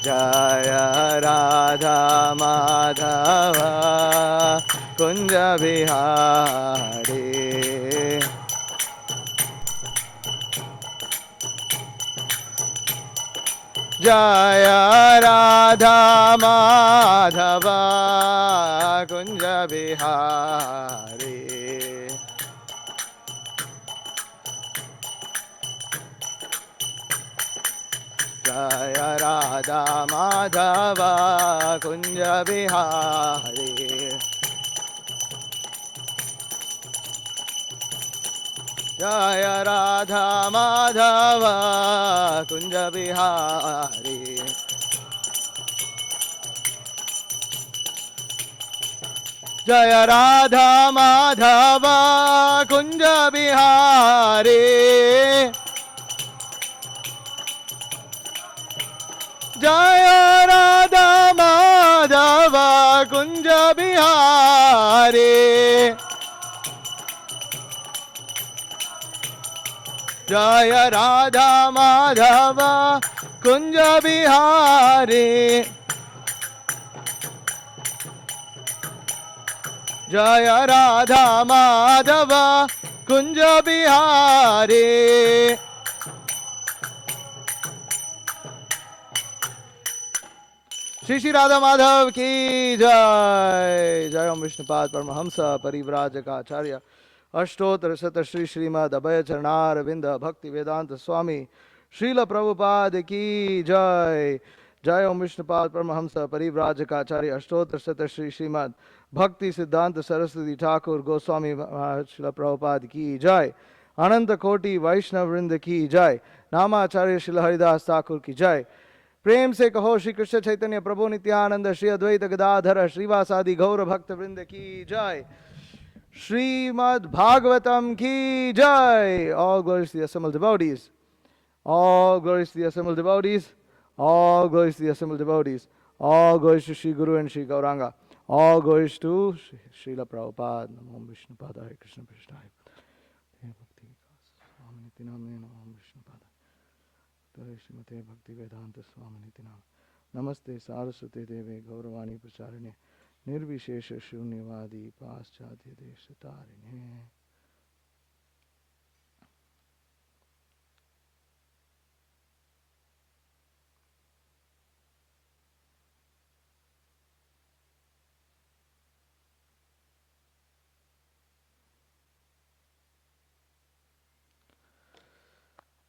Jaya Radha Madhava Kunja Bihari. Jaya Radha Madhava Kunja Bihari. Jaya Radha Madhava Kunja Bihari. Jaya Radha Madhava Kunja Bihari. Jaya Radha Madhava Kunja Bihari. Jaya Radha Madhava Kunja Bihari. Jaya Radha Madhava Kunja Bihari. Jaya Radha Madhava Kunja Bihari. Shri Shri Radha Madhav ki jai. Jai Om Vishnupad Paramahamsa Parivrajaka Acharya Ashtotra Sata Shri Srimad Abhaya Charnar Vinda Bhakti Vedanta Swami Srila Prabhupada ki jai. Jai Om Vishnupad Paramahamsa Parivrajaka Acharya Ashtotra Sata Shri Srimad Bhakti Siddhanta Saraswati Thakur Goswami Srila Prabhupada ki jai. Ananta Koti Vaishnav Vrinda ki jai. Nama Acharya Srila Haridas Thakur ki jai. प्रेम से कहो श्री कृष्ण चैतन्य प्रभु नित्यानंद श्री अद्वैत गदाधर श्रीवासादि गौर भक्त वृंद की जय. श्रीमद् भागवतम की जय. All glories to the assembled devotees. All glories to the assembled devotees. All glories to the assembled devotees. All glories to Shri Guru and Shri Gauranga. All glories to Srila Prabhupada. Namo Vishnu Pada Hare Krishna Krishna Hare Bhakti Swami Nityananda Namo Vishnu Pada Shrimate Bhakti Vedanta Swami Nityananda. Namaste Saraswate Deve Gauravani Pracharine Nirvishesha Shunyavadi Paschadya Deshatarine.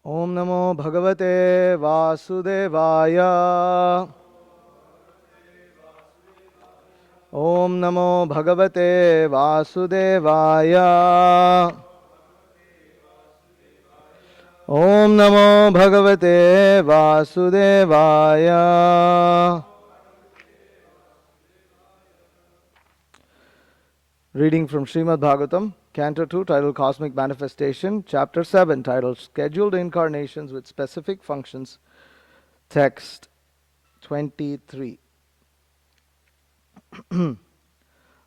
Om Namo Bhagavate Vasudevaya. Om Namo Bhagavate Vasudevaya. Om Namo Bhagavate Vasudevaya. Reading from Srimad Bhagavatam, Canto 2, titled Cosmic Manifestation, Chapter 7, titled Scheduled Incarnations with Specific Functions, Text 23.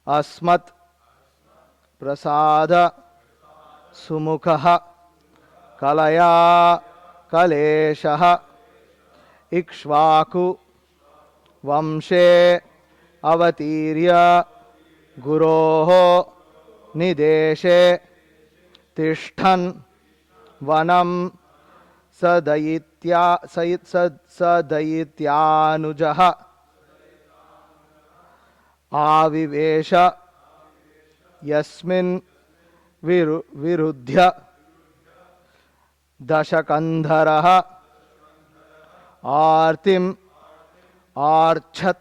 Asmat prasada sumukha kalaya kaleshaha ikshvaku vamshe avatirya guroho nideshe tishtan vanam sadayityanujaha avivesha yasmin viruddhya dashakandharaha artim archat.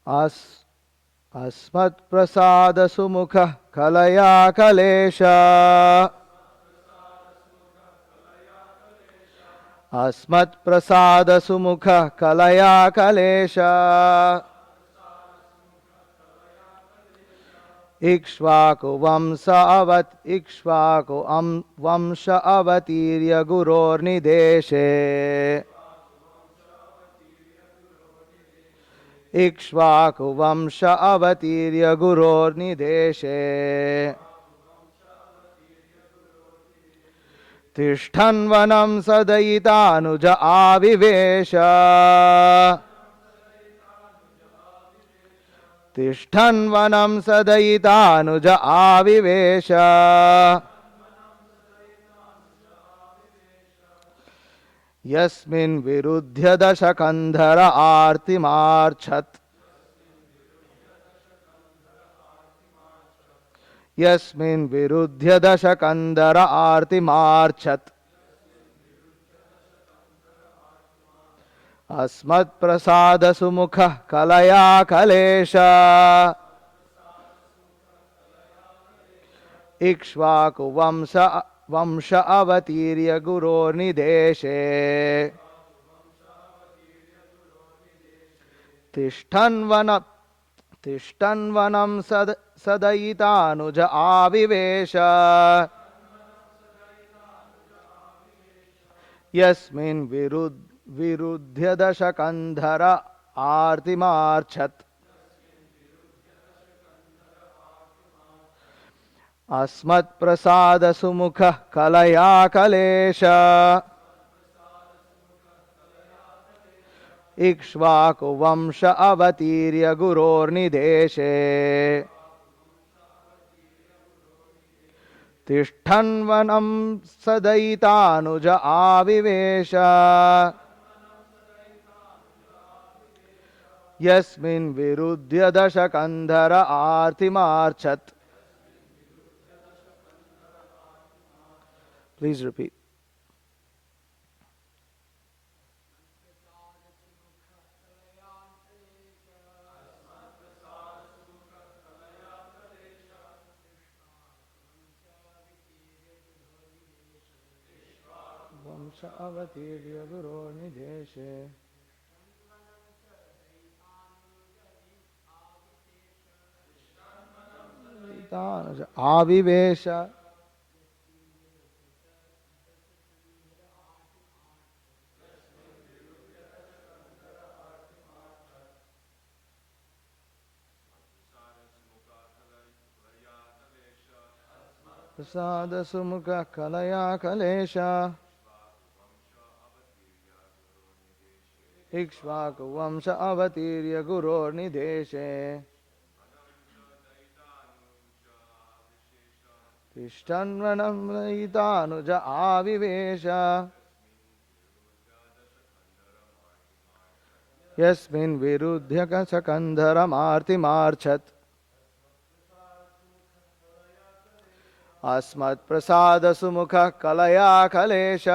Asmat prasada sumukha kalaya kalesha. Asmat prasada sumukha kalaya kalesha. Ikshvaku vamsha avatirya guror nideshe. Ikshvaku vamsha avatirya guror nideshe. तिष्ठन्वनं सदयितानुज आविवेश तिष्ठन्वनं सदयितानुज आविवेश यस्मिन् विरुध्य दशकन्धर आर्तिमार्च्छत् यस्मिन् विरुध्य दशकन्धर आर्तिमार्च्छत् अस्मत्प्रसाद सुमुखः कलया कलेश इक्ष्वाकु वंश अवतीर्य गुरोर्निदेशे तिष्ठन्वनं सदयितानुज आविवेश यस्मिन् विरुध्य दशकन्धर आर्तिमार्च्छत् अस्मत्प्रसाद सुमुखः कलया कलेश इक्ष्वाकु वंश अवतीर्य गुरोर्निदेशे तिष्ठन्वनं सदयितानुज आविवेश यस्मिन् विरुध्य दशकन्धर आर्तिमार्च्छत्. Please repeat. वंश अवतीर्य गुरोर्निदेशे आविवेश प्रसाद सुमुख कलया कलेश इक्ष्वाकु वंश अवतीर्य गुरोर्निदेशे तिष्ठन्वनं सदयितानुज आविवेश यस्मिन् विरुध्य दशकन्धरमार्तिमार्च्छत् अस्मत्प्रसाद सुमुख कलया कलेश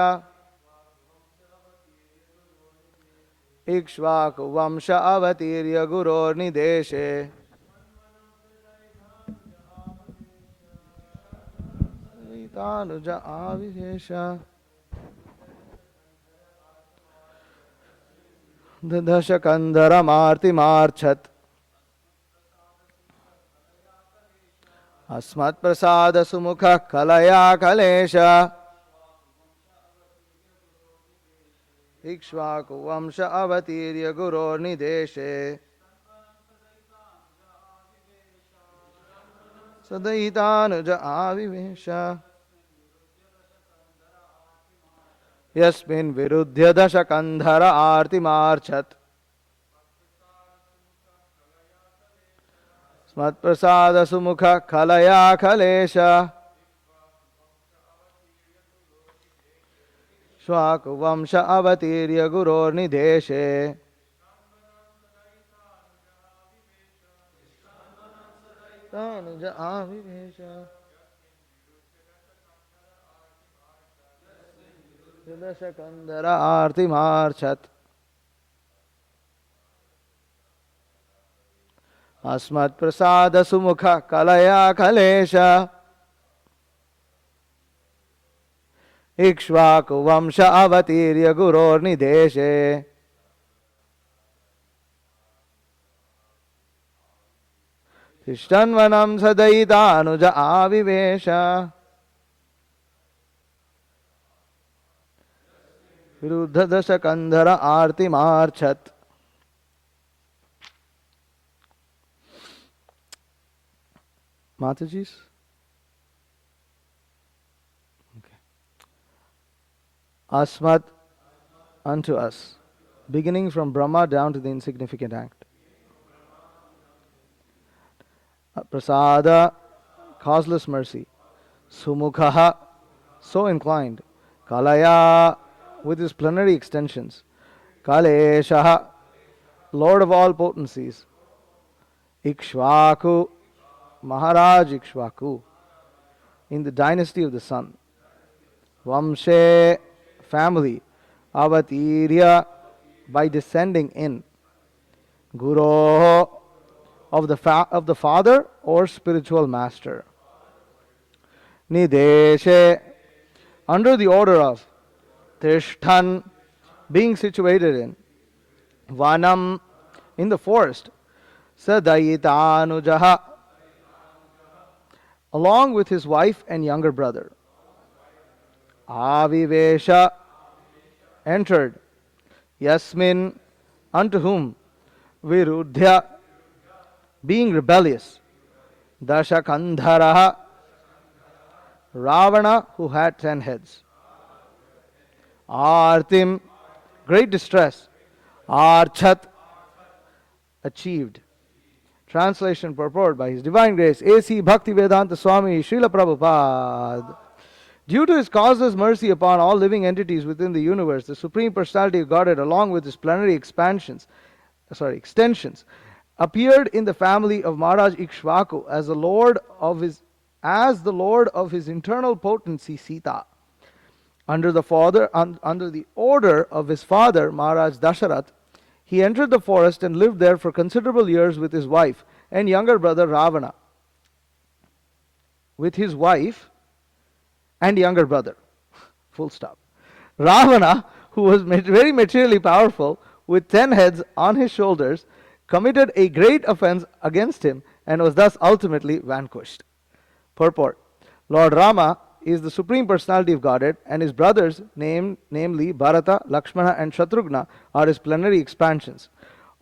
इक्ष्वाकु वंश अवतीर्य गुरोर्निदेशे सदयितानुज आविवेश दशकन्धरमार्तिमार्च्छत् अस्मत्प्रसाद सुमुख कलया कलेश इक्ष्वाकु वंश अवतीर्य गुरोर्निदेशे सदयितानुज आविवेश यस्मिन् विरुध्य दशकन्धर आर्तिमार्च्छत् अस्मत्प्रसाद सुमुख कलया कलेश इक्ष्वाकु वंश अवतीर्य गुरोर्निदेशे सदयितानुज आविवेश दशकन्धर आर्तिमार्च्छत् अस्मत्प्रसाद सुमुख कलया कलेश इक्ष्वाकु वंश अवतीर्य गुरोर्निदेशे तिष्ठन्वनं सदयितानुज आविवेश विरुद्ध दशकन्धर आर्तिमार्च्छत्. Mataji's? Okay. asmat unto us, beginning from Brahma down to the insignificant act. Prasada, causeless mercy. Sumukhaha, so inclined. Kalaya, with his plenary extensions. Kaleshaha, Lord of all potencies. Ikshvaku, Maharaj Ikshvaku, in the dynasty of the sun. Vamshe, family. Avatirya, by descending in. Guru, of the father or spiritual master. Nideshe, under the order of. Tishthan, being situated in. Vanam, in the forest. Sadayitanujaha, along with his wife and younger brother. Avivesha, entered. Yasmin, unto whom. Virudhya, being rebellious. Dashakandharaha, Ravana, who had 10 heads. Artim, great distress. Archat, achieved. Translation purport by His Divine Grace, A.C. Bhaktivedanta Swami Srila Prabhupada. Due to His causeless mercy upon all living entities within the universe, the Supreme Personality of Godhead, along with His plenary extensions, appeared in the family of Maharaj Ikshvaku as the Lord of his internal potency, Citta. Under the order of his father, Maharaj Dasharat, he entered the forest and lived there for considerable years with his wife and younger brother Ravana. With his wife and younger brother. Full stop. Ravana, who was very materially powerful, with 10 heads on his shoulders, committed a great offense against him and was thus ultimately vanquished. Purport. Lord Rama is the Supreme Personality of Godhead, and his brothers, namely Bharata, Lakshmana and Shatrughna, are his plenary expansions.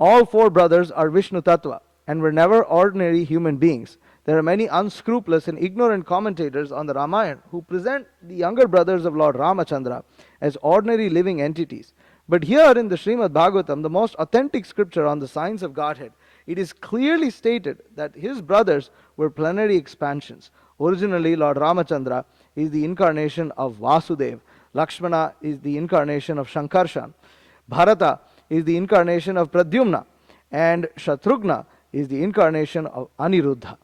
All 4 brothers are Vishnu Tattva and were never ordinary human beings. There are many unscrupulous and ignorant commentators on the Ramayana who present the younger brothers of Lord Rāmacandra as ordinary living entities. But here in the Srimad Bhagavatam, the most authentic scripture on the science of Godhead, it is clearly stated that his brothers were plenary expansions. Originally, Lord Rāmacandra is the incarnation of Vasudev. Lakshmana is the incarnation of Shankarshan. Bharata is the incarnation of Pradyumna. And Shatrughna is the incarnation of Aniruddha.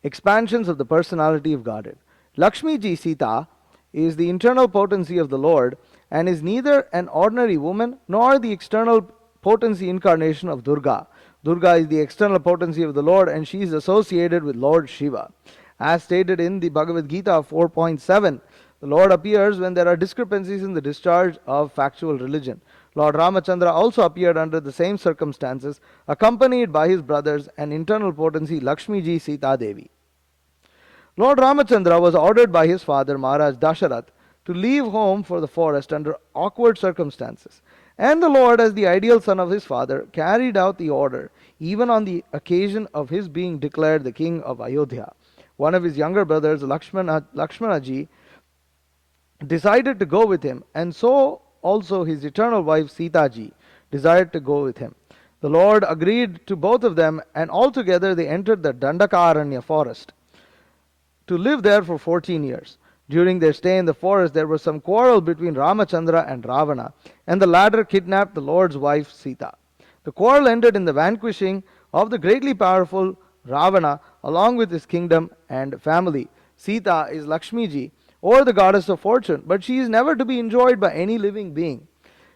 Expansions of the personality of Godhead. Lakshmi ji Sita is the internal potency of the Lord and is neither an ordinary woman nor the external potency incarnation of Durga. Durga is the external potency of the Lord and she is associated with Lord Shiva. As stated in the Bhagavad Gita 4.7, the Lord appears when there are discrepancies in the discharge of factual religion. Lord Rāmacandra also appeared under the same circumstances, accompanied by his brothers and internal potency Lakshmi ji Sita Devi. Lord Rāmacandra was ordered by his father Maharaj Dasharat to leave home for the forest under awkward circumstances. And the Lord, as the ideal son of his father, carried out the order, even on the occasion of his being declared the king of Ayodhya. One of his younger brothers, Lakshmanaji, decided to go with him, and so also his eternal wife Sita ji desired to go with him. The Lord agreed to both of them, and altogether they entered the Dandakaranya forest to live there for 14 years. During their stay in the forest, there was some quarrel between Rāmacandra and Ravana, and the latter kidnapped the Lord's wife Sita. The quarrel ended in the vanquishing of the greatly powerful Ravana along with his kingdom and family. Sita is Lakshmi ji, or the goddess of fortune, but she is never to be enjoyed by any living being.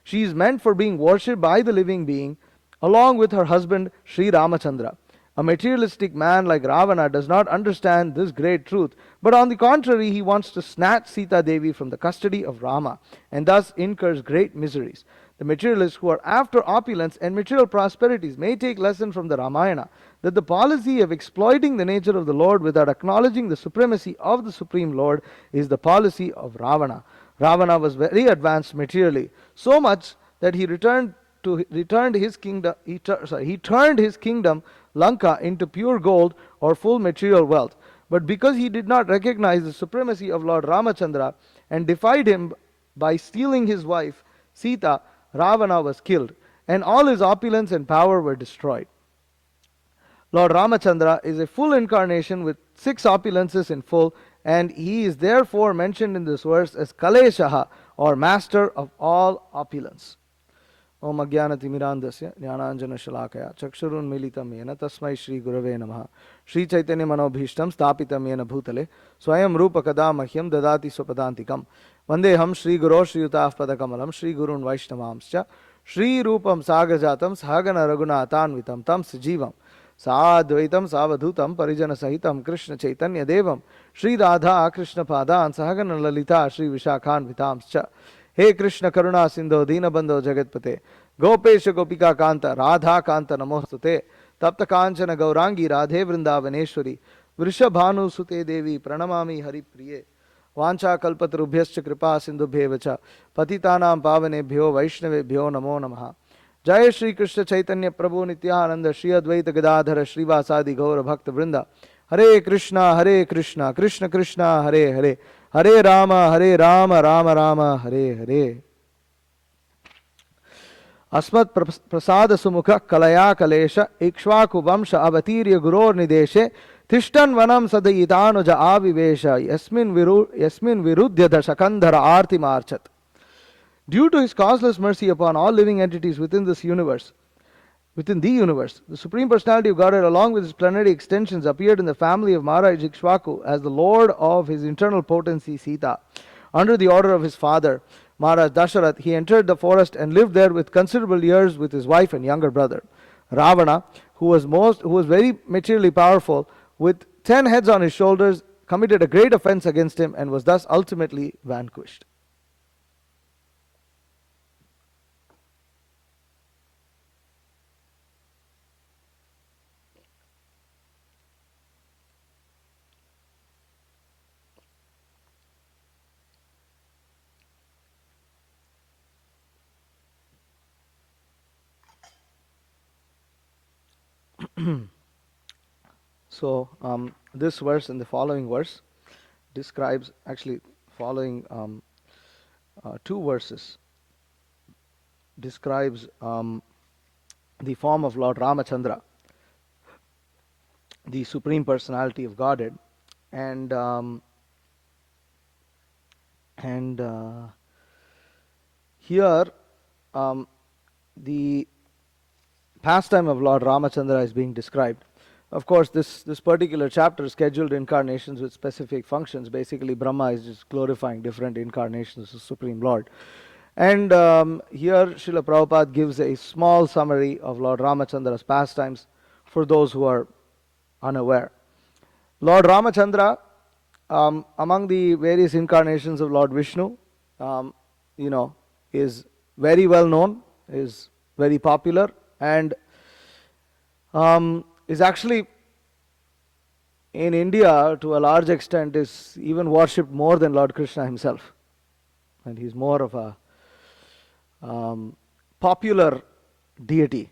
She is meant for being worshipped by the living being along with her husband Sri Rāmacandra. A materialistic man like Ravana does not understand this great truth, but on the contrary, he wants to snatch Sita Devi from the custody of Rama, and thus incurs great miseries. The materialists who are after opulence and material prosperities may take lesson from the Ramayana that the policy of exploiting the nature of the Lord without acknowledging the supremacy of the Supreme Lord is the policy of Ravana. Ravana was very advanced materially, so much that he turned his kingdom Lanka into pure gold or full material wealth. But because he did not recognize the supremacy of Lord Rāmacandra and defied him by stealing his wife Citta, Ravana was killed, and all his opulence and power were destroyed. Lord Rāmacandra is a full incarnation with 6 opulences in full, and he is therefore mentioned in this verse as Kaleshaha, or master of all opulence. Om Ajnanatimirandasya Jnananjana Shalakaya Chakshurunmilitam Yena Tasmai Shri Gurave Namaha Shri Chaitanya Manobhishtam Stapitam Yena Bhutale Swayam Rupa Kada Mahyam Dadati Swapadantikam Vandeham Shri Guru Shri Yutaf Padakamalam Shri Gurun Vaishnavamscha Shri Rupam Sagajatam Sahagana Raghunathanvitam Tam Sajivam Sadvaitam Savadhutam Parijana Sahitam Krishna Chaitanya Devam Shri Radha Krishna Padan Sahagana Lalita Shri Vishakhan Vitamscha He Krishna Karuna Sindho Deenabandho Jagatpate Gopesha Gopika Kanta Radha Kanta Namostute Tapta Kanchana Gaurangi Radhe Vrindavaneshwari Vrishabhanu Sute Devi Pranamami Hari Priye Vancha Kalpatarubhyascha Kripa Sindhubhyevacha Patitanam Pavanebhyo Vaishnavebhyo Namo Namaha Jai Shri Krishna Chaitanya Prabhu Nityananda Shri Advaita Gadadhara Srivasadi Gaura Bhakta Vrinda Hare Krishna Krishna Krishna Hare Hare Hare Rama Rama Rama Hare Hare. Asmat prasada sumukha kalaya kalesha ikshvaku vamsha avatirya guror nideshe tishtan vanam sadayitanuja avivesha yasmin virudhya dashakandhara arti marchat. Due to his causeless mercy upon all living entities within the universe, the Supreme Personality of Godhead, along with his plenary extensions, appeared in the family of Maharaj Ikshvaku as the Lord of his internal potency Citta. Under the order of his father, Maharaj Dasharat, he entered the forest and lived there with considerable years with his wife and younger brother. Ravana, who was very materially powerful, with 10 heads on his shoulders, committed a great offense against him and was thus ultimately vanquished. So this verse and the following verse describes, actually following 2 verses describes the form of Lord Rāmacandra, the Supreme Personality of Godhead, and here the pastime of Lord Rāmacandra is being described. Of course, this particular chapter is scheduled incarnations with specific functions. Basically, Brahma is just glorifying different incarnations of Supreme Lord. And here Srila Prabhupada gives a small summary of Lord Rāmachandra's pastimes for those who are unaware. Lord Rāmacandra, among the various incarnations of Lord Vishnu, is very well known, is very popular, and is actually in India to a large extent is even worshipped more than Lord Krishna himself. And he's more of a popular deity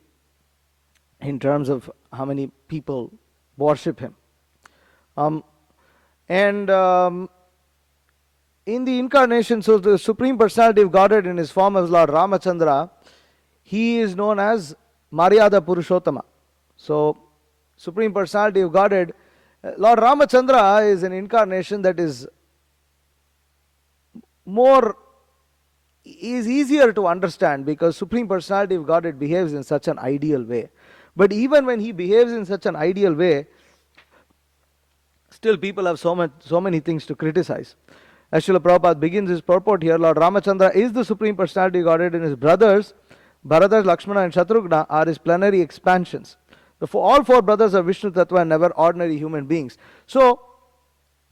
in terms of how many people worship him. In the incarnation, so the Supreme Personality of Godhead in his form as Lord Rāmacandra, he is known as Maryada Purushottama. So, Supreme Personality of Godhead, Lord Rāmacandra is an incarnation that is easier to understand because Supreme Personality of Godhead behaves in such an ideal way. But even when he behaves in such an ideal way, still people have so many things to criticize. As Srila Prabhupada begins his purport here, Lord Rāmacandra is the Supreme Personality of Godhead, and his brothers, Bharata, Lakshmana and Shatrughna, are his plenary expansions. All 4 brothers are Vishnu Tattva and never ordinary human beings. So,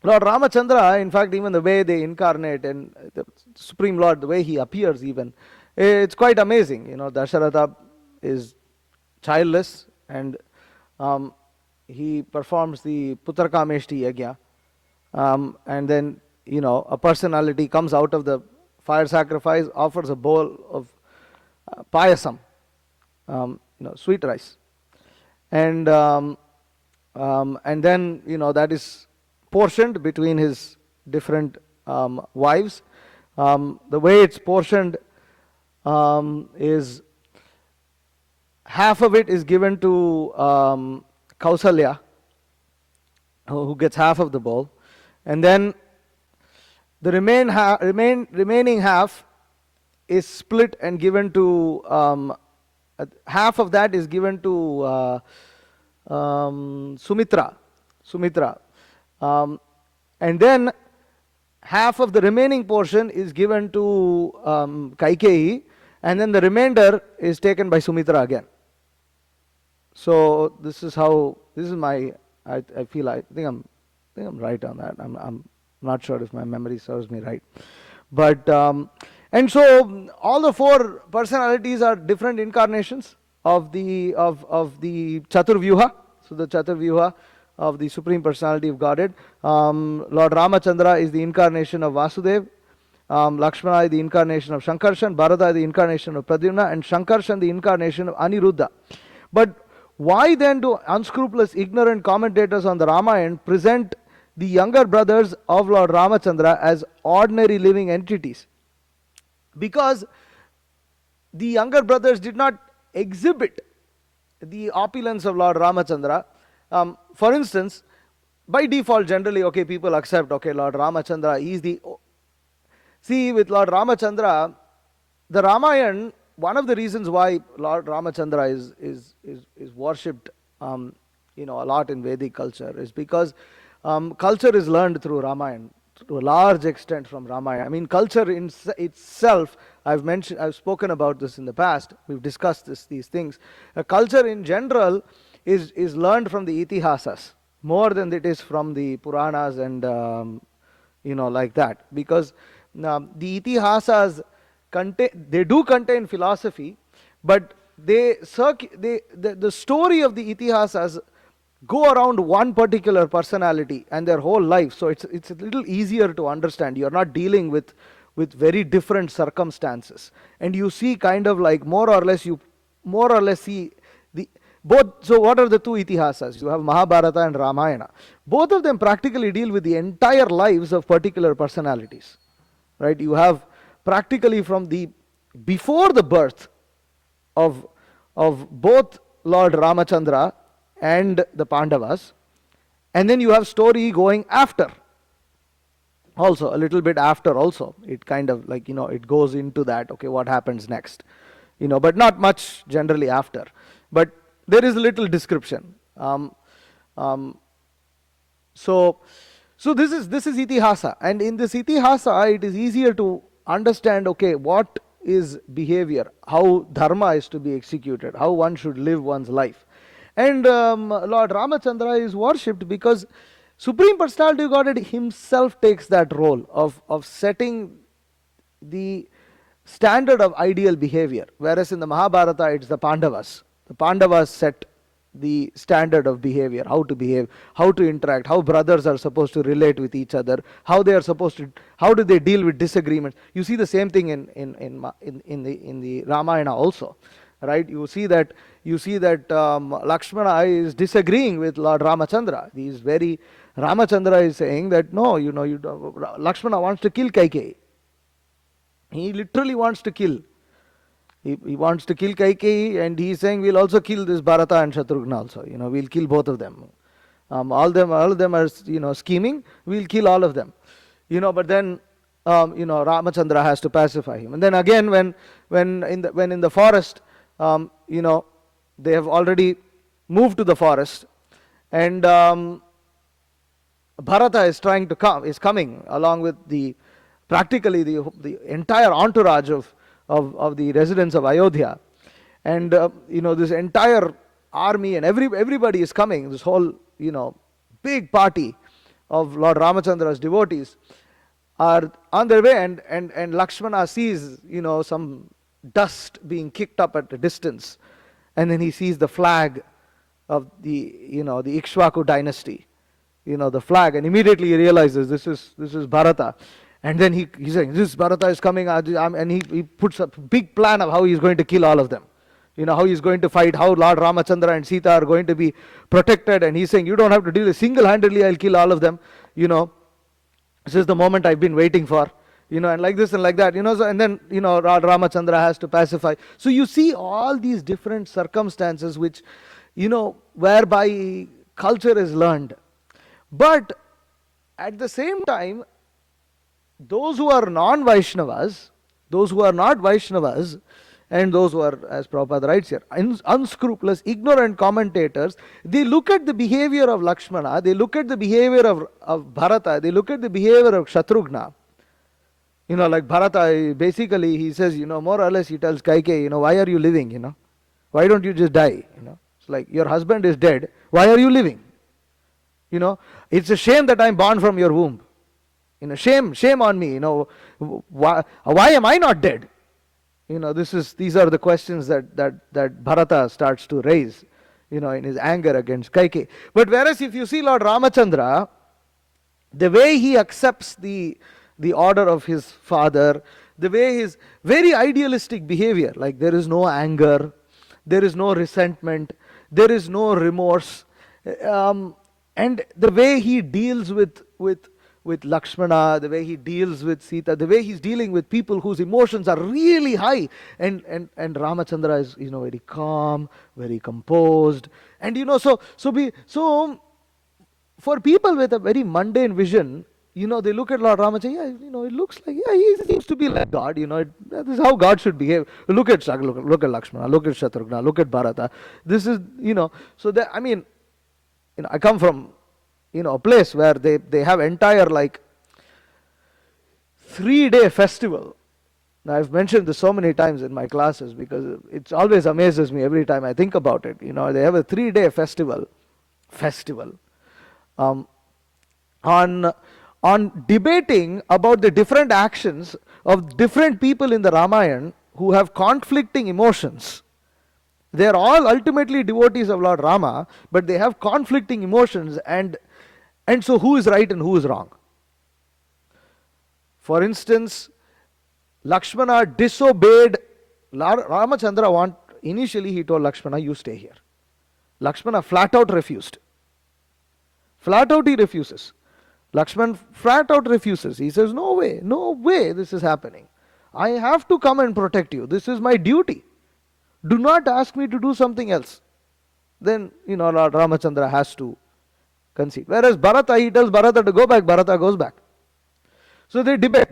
Lord Rāmacandra, in fact, even the way they incarnate and the Supreme Lord, the way he appears even, it's quite amazing. Dasharatha is childless and he performs the Putrakameshti Yajna. And then, a personality comes out of the fire sacrifice, offers a bowl of payasam, sweet rice. And then, that is portioned between his different wives. The way it's portioned is half of it is given to Kausalya, who gets half of the bowl, and then the remaining half is split and given to half of that is given to Sumitra, and then half of the remaining portion is given to Kaikeyi, and then the remainder is taken by Sumitra again. So this is my, I think I'm right on that. I'm not sure if my memory serves me right, but and so all the four personalities are different incarnations of the Chaturvyuha. So the Chaturvyuha of the Supreme Personality of Godhead. Lord Rāmacandra is the incarnation of Vasudev. Lakshmana is the incarnation of Shankarshan. Bharata is the incarnation of Pradyumna, and Shankarshan the incarnation of Aniruddha. But why then do unscrupulous, ignorant commentators on the Ramayana present the younger brothers of Lord Ramacandra as ordinary living entities? Because the younger brothers did not exhibit the opulence of Lord Ramacandra. For instance, by default, generally, okay, people accept, okay, Lord Ramacandra is the... See, with Lord Ramacandra, the Ramayana, one of the reasons why Lord Ramacandra is worshipped, a lot in Vedic culture is because culture is learned through Ramayana, to a large extent from Ramayana. I mean, culture in itself, I've spoken about this in the past, we've discussed these things. Culture in general is learned from the Itihasas, more than it is from the Puranas and, like that. Because the Itihasas they do contain philosophy, but the story of the Itihasas go around one particular personality and their whole life. So it's a little easier to understand. You're not dealing with very different circumstances, and you see kind of like more or less see the both. So what are the two Itihasas? You have Mahabharata and Ramayana. Both of them practically deal with the entire lives of particular personalities, right? You have practically from the before the birth of both Lord Ramacandra and the Pandavas, and then you have story going after also, a little bit after also. It kind of like, it goes into that, okay, what happens next, but not much generally after, but there is a little description. So this is Itihasa, and in this Itihasa it is easier to understand, okay, what is behavior, how dharma is to be executed, how one should live one's life. And Lord Ramacandra is worshipped because Supreme Personality of Godhead himself takes that role of setting the standard of ideal behavior, whereas in the Mahabharata it's the Pandavas. The Pandavas set the standard of behavior, how to behave, how to interact, how brothers are supposed to relate with each other, how do they deal with disagreements. You see the same thing in the Ramayana also, right? You see that Lakshmana is disagreeing with Lord Ramacandra. Ramacandra is saying that no, Lakshmana wants to kill Kaikeyi. He literally wants to kill. He wants to kill Kaikeyi, and he is saying we'll also kill this Bharata and Shatrughna also. We'll kill both of them. All of them are scheming. We'll kill all of them. But then Ramacandra has to pacify him. And then again, when in the forest, they have already moved to the forest, and Bharata is coming along with practically the entire entourage of the residents of Ayodhya, and this entire army and everybody is coming. This whole big party of Lord Ramachandra's devotees are on their way, and Lakshmana sees some dust being kicked up at a distance, and then he sees the flag of the Ikshvaku dynasty, the flag, and immediately he realizes this is Bharata. And then he's saying, this Bharata is coming, and he puts a big plan of how he's going to kill all of them. How he's going to fight, how Lord Ramacandra and Citta are going to be protected. And he's saying, you don't have to deal with single-handedly, I'll kill all of them. This is the moment I've been waiting for. and like this and like that, so, and then, Ramachandra has to pacify. So you see all these different circumstances which, whereby culture is learned. But at the same time, those who are non-Vaishnavas, those who are not Vaishnavas, and those who are, as Prabhupada writes here, unscrupulous, ignorant commentators, they look at the behavior of Lakshmana, they look at the behavior of Bharata, they look at the behavior of Shatrugna. Like Bharata, basically he says, more or less he tells Kaikeyi, why are you living, Why don't you just die, It's like, your husband is dead, why are you living? It's a shame that I'm born from your womb. Shame on me, why am I not dead? These are the questions that Bharata starts to raise, in his anger against Kaikeyi. But whereas if you see Lord Ramachandra, the way he accepts the order of his father, the way his very idealistic behavior, like there is no anger, there is no resentment, there is no remorse, and the way he deals with Lakshmana, the way he deals with Citta, the way he's dealing with people whose emotions are really high, and Ramachandra is very calm, very composed, and so for people with a very mundane vision, they look at Lord Ramachandra, it looks like, he seems to be like God, that is how God should behave. Look at Lakshmana, look at Shatrugna, look at Bharata. This is, so that, I come from, a place where they have entire 3-day festival. Now, I've mentioned this so many times in my classes because it always amazes me every time I think about it. They have a 3-day festival on debating about the different actions of different people in the Ramayana who have conflicting emotions. They are all ultimately devotees of Lord Rama, but they have conflicting emotions, and so who is right and who is wrong? For instance, Lakshmana disobeyed Ramachandra. Initially he told Lakshmana, you stay here. Lakshmana flat out refused. Flat out he refuses. Lakshman flat out refuses. He says, no way this is happening. I have to come and protect you. This is my duty. Do not ask me to do something else. Then, Lord Ramachandra has to concede. Whereas Bharata, he tells Bharata to go back, Bharata goes back. So they debate,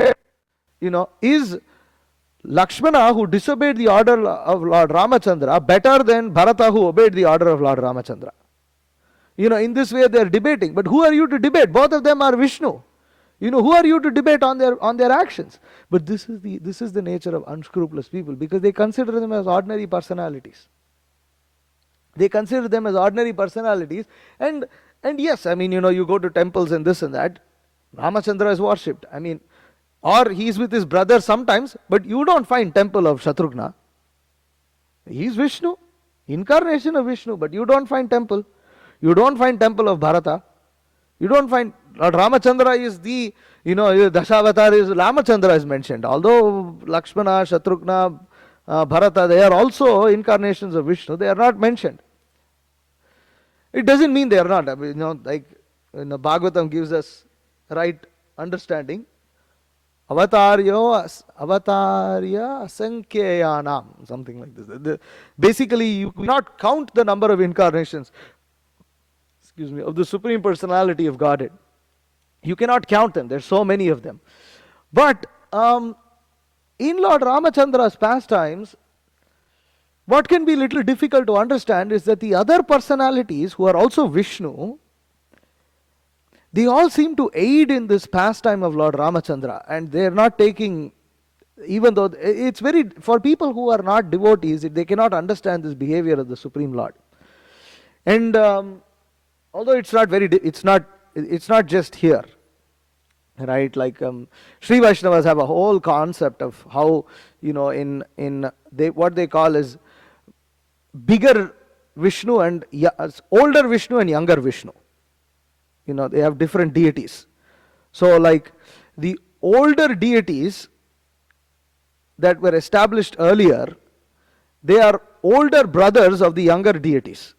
is Lakshmana, who disobeyed the order of Lord Ramachandra, better than Bharata, who obeyed the order of Lord Ramachandra? In this way they are debating. But who are you to debate? Both of them are Vishnu. Who are you to debate on their actions? But this is the nature of unscrupulous people, because they consider them as ordinary personalities. They consider them as ordinary personalities, and yes, you go to temples and this and that, Ramachandra is worshipped. Or he's with his brother sometimes, but you don't find temple of Shatrugna. He's Vishnu, incarnation of Vishnu, but you don't find temple. You don't find temple of Bharata. You don't find Lord Ramachandra is the, Dashavatar is Ramachandra is mentioned. Although Lakshmana, Shatrugna, Bharata, they are also incarnations of Vishnu, they are not mentioned. It doesn't mean they are not. Bhagavatam gives us right understanding. Avatarya asankyayanam, something like this. Basically, you cannot count the number of incarnations, of the Supreme Personality of Godhead. You cannot count them. There are so many of them. But in Lord Ramachandra's pastimes, what can be little difficult to understand is that the other personalities who are also Vishnu, they all seem to aid in this pastime of Lord Ramachandra, and they are not taking, even though it's very, for people who are not devotees, they cannot understand this behavior of the Supreme Lord. And although it's not just here, right? Sri Vaishnavas have a whole concept of how, what they call is bigger Vishnu and older Vishnu and younger Vishnu. They have different deities. So the older deities that were established earlier, they are older brothers of the younger deities.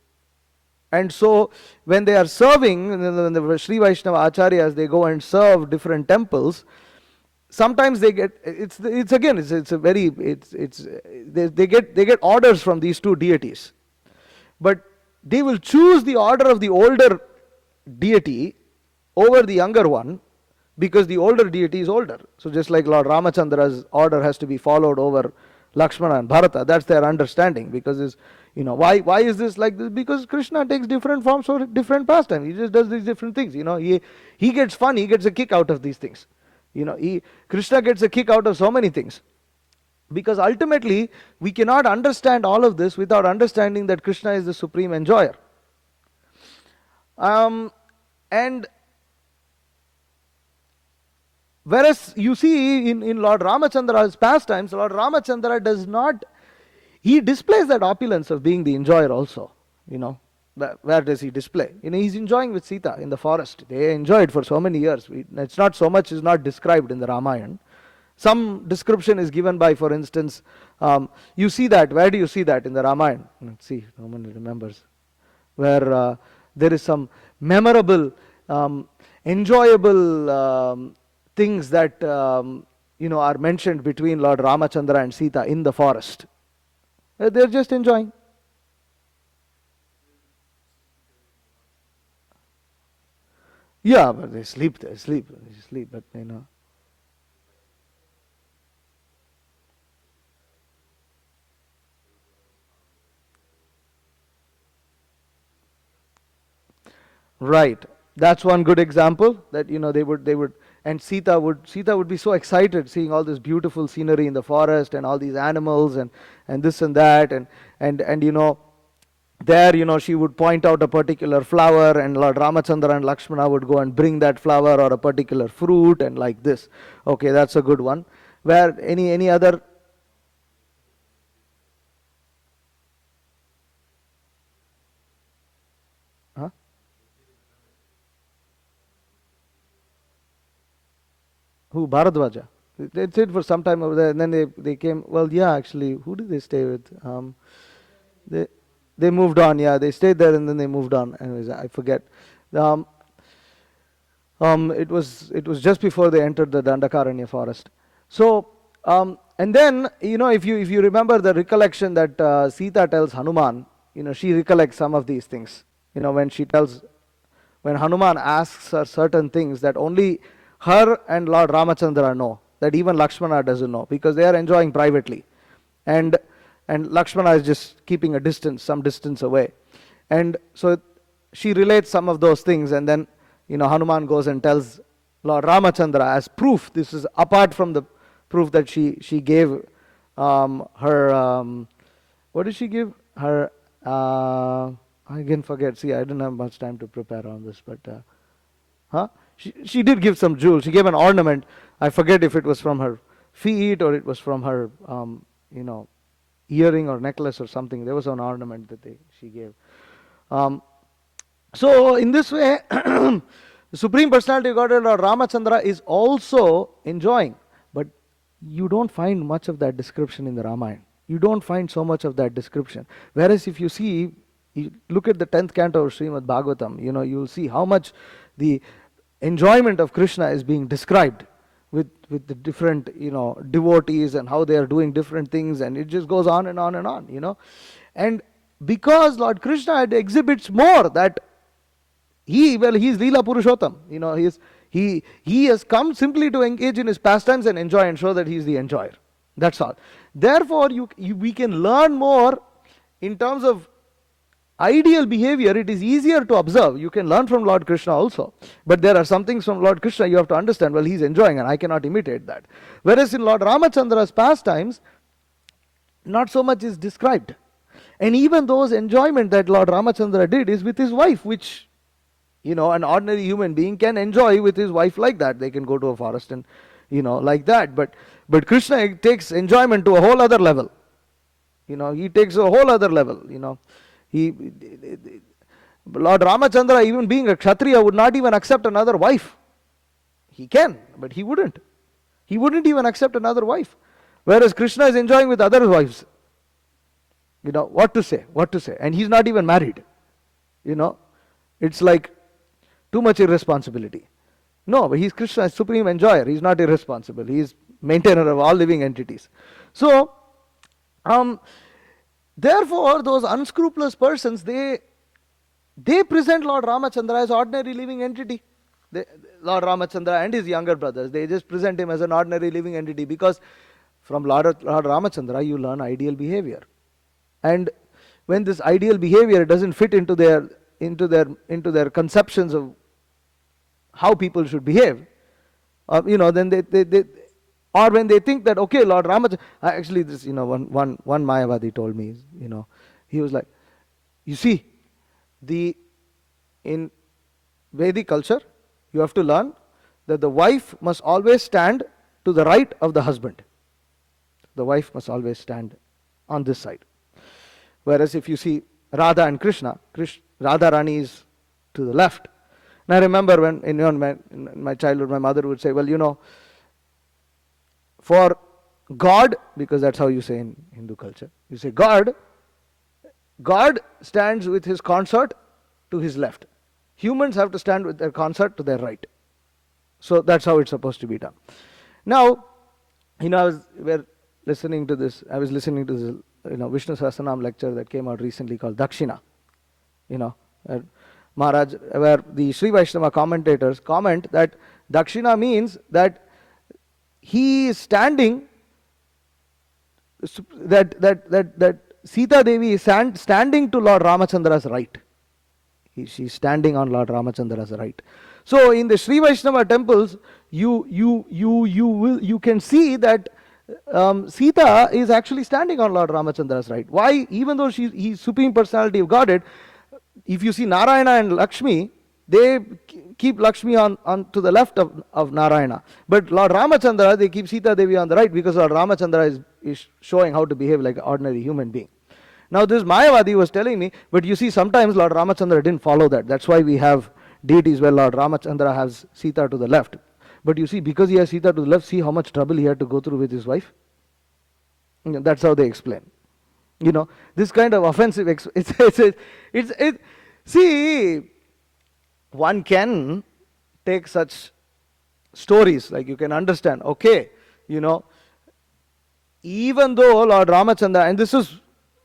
And so when they are serving, the Sri Vaishnava Acharyas, they go and serve different temples, sometimes they get, it's again, it's a very, they get orders from these two deities, but they will choose the order of the older deity over the younger one, because the older deity is older. So just like Lord Ramachandra's order has to be followed over Lakshmana and Bharata, that's their understanding. Because it's, why is this like this? Because Krishna takes different forms for different pastimes. He just does these different things. He gets fun, he gets a kick out of these things. Krishna gets a kick out of so many things. Because ultimately, we cannot understand all of this without understanding that Krishna is the supreme enjoyer. And whereas you see in Lord Ramachandra's pastimes, Lord Ramachandra does not, he displays that opulence of being the enjoyer also. Where does he display? He's enjoying with Citta in the forest. They enjoyed for so many years. It's not so much is not described in the Ramayana. Some description is given by, for instance, you see that, where do you see that in the Ramayana? Let's see, no one remembers. Where there is some memorable, enjoyable things that are mentioned between Lord Ramachandra and Citta in the forest. They're just enjoying. Yeah, but they sleep, but Right. That's one good example that they would and Citta would be so excited seeing all this beautiful scenery in the forest and all these animals and this and that and there she would point out a particular flower, and Lord Ramachandra and Lakshmana would go and bring that flower or a particular fruit and like this. Okay, that's a good one. Where any other? Huh? Who? Bharadwaja. They stayed for some time over there, and then they came. Well, yeah, actually, who did they stay with? They moved on. Yeah, they stayed there and then they moved on. Anyways, I forget. It was just before they entered the Dandakaranya forest. So and then if you remember the recollection that Sita tells Hanuman, she recollects some of these things. When Hanuman asks her certain things that only her and Lord Ramachandra know, that even Lakshmana doesn't know, because they are enjoying privately, and Lakshmana is just keeping a distance, some distance away, and so she relates some of those things, and then Hanuman goes and tells Lord Ramachandra as proof. This is apart from the proof that she gave her. What did she give her? I again forget. See, I didn't have much time to prepare on this, but she did give some jewels. She gave an ornament. I forget if it was from her feet or it was from her earring or necklace or something. There was an ornament that she gave. So in this way, the Supreme Personality of Godhead or Ramachandra is also enjoying, but you don't find much of that description in the Ramayana. You don't find so much of that description. Whereas if you see, you look at the 10th canto of Srimad Bhagavatam, you'll see how much the enjoyment of Krishna is being described with the different devotees and how they are doing different things, and it just goes on and on and on. And because Lord Krishna exhibits more that he is Leela Purushottam. He has come simply to engage in his pastimes and enjoy and show that he is the enjoyer. That's all. Therefore, we can learn more in terms of ideal behavior. It is easier to observe. You can learn from Lord Krishna also. But there are some things from Lord Krishna you have to understand, well, he's enjoying and I cannot imitate that. Whereas in Lord Ramachandra's pastimes, not so much is described. And even those enjoyment that Lord Ramachandra did is with his wife, which an ordinary human being can enjoy with his wife like that. They can go to a forest and like that. But Krishna takes enjoyment to a whole other level. He takes a whole other level. Lord Ramachandra, even being a Kshatriya, would not even accept another wife. He can, but he wouldn't. He wouldn't even accept another wife. Whereas Krishna is enjoying with other wives. What to say? And he's not even married. It's like too much irresponsibility. No, but he's Krishna, supreme enjoyer. He's not irresponsible. He's maintainer of all living entities. So, therefore, those unscrupulous persons, they present Lord Ramachandra as ordinary living entity. Lord Ramachandra and his younger brothers, they just present him as an ordinary living entity, because from Lord Ramachandra you learn ideal behavior. And when this ideal behavior doesn't fit into their conceptions of how people should behave, then they or when they think that, okay, Lord Ramachandra, actually this, one Mayavadi told me, he was like, you see, in Vedic culture, you have to learn that the wife must always stand to the right of the husband. The wife must always stand on this side. Whereas if you see Radha and Krishna, Radha Rani is to the left. And I remember when in my childhood, my mother would say, well, for God, because that's how you say in Hindu culture, you say God stands with his consort to his left. Humans have to stand with their consort to their right. So that's how it's supposed to be done. Now, I was listening to this Vishnu Sahasranam lecture that came out recently called Dakshina. Maharaj, where the Sri Vaishnava commentators comment that Dakshina means that he is standing, that Sita Devi is standing to Lord Ramachandra's right. She's standing on Lord Ramachandra's right. So in the Sri Vaishnava temples, you can see that Sita is actually standing on Lord Ramachandra's right. Why? Even though he's Supreme Personality of Godhead, if you see Narayana and Lakshmi, they keep Lakshmi on to the left of Narayana. But Lord Ramachandra, they keep Sita Devi on the right, because Lord Ramachandra is showing how to behave like an ordinary human being. Now this Mayavadi was telling me, but you see, sometimes Lord Ramachandra didn't follow that. That's why we have deities where Lord Ramachandra has Sita to the left. But you see, because he has Sita to the left, see how much trouble he had to go through with his wife? That's how they explain. This kind of offensive, see, one can take such stories, like you can understand, okay, even though Lord Ramachandra, and this is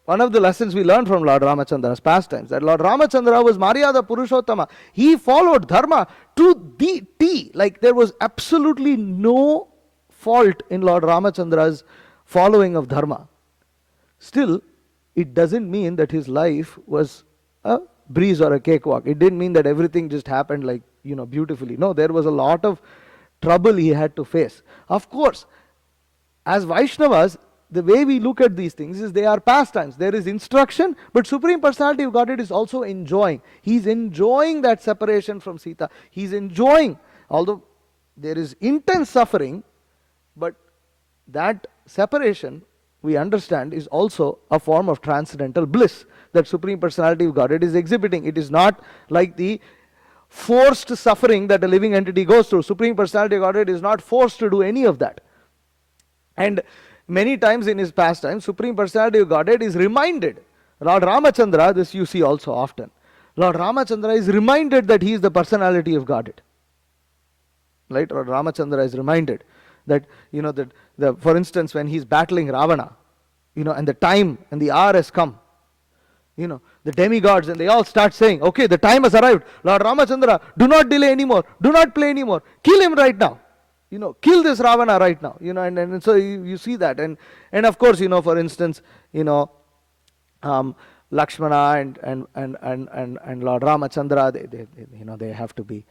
one of the lessons we learned from Lord Ramachandra's pastimes, that Lord Ramachandra was Maryada Purushottama. He followed Dharma to the T. Like there was absolutely no fault in Lord Ramachandra's following of Dharma. Still, it doesn't mean that his life was a breeze or a cakewalk. It didn't mean that everything just happened like, beautifully. No, there was a lot of trouble he had to face. Of course, as Vaishnavas, the way we look at these things is they are pastimes. There is instruction, but Supreme Personality of Godhead is also enjoying. He's enjoying that separation from Sita. He's enjoying, although there is intense suffering, but that separation, we understand, is also a form of transcendental bliss that Supreme Personality of Godhead is exhibiting. It is not like the forced suffering that a living entity goes through. Supreme Personality of Godhead is not forced to do any of that. And many times in his pastime, Supreme Personality of Godhead is reminded. Lord Ramachandra, this you see also often. Lord Ramachandra is reminded that he is the personality of Godhead. Right? Lord Ramachandra is reminded that, for instance, when he's battling Ravana, and the time and the hour has come, the demigods, and they all start saying, okay, the time has arrived. Lord Ramachandra, do not delay anymore. Do not play anymore. Kill him right now. Kill this Ravana right now. And so you see that. And of course, for instance, Lakshmana and Lord Ramachandra, they have to be,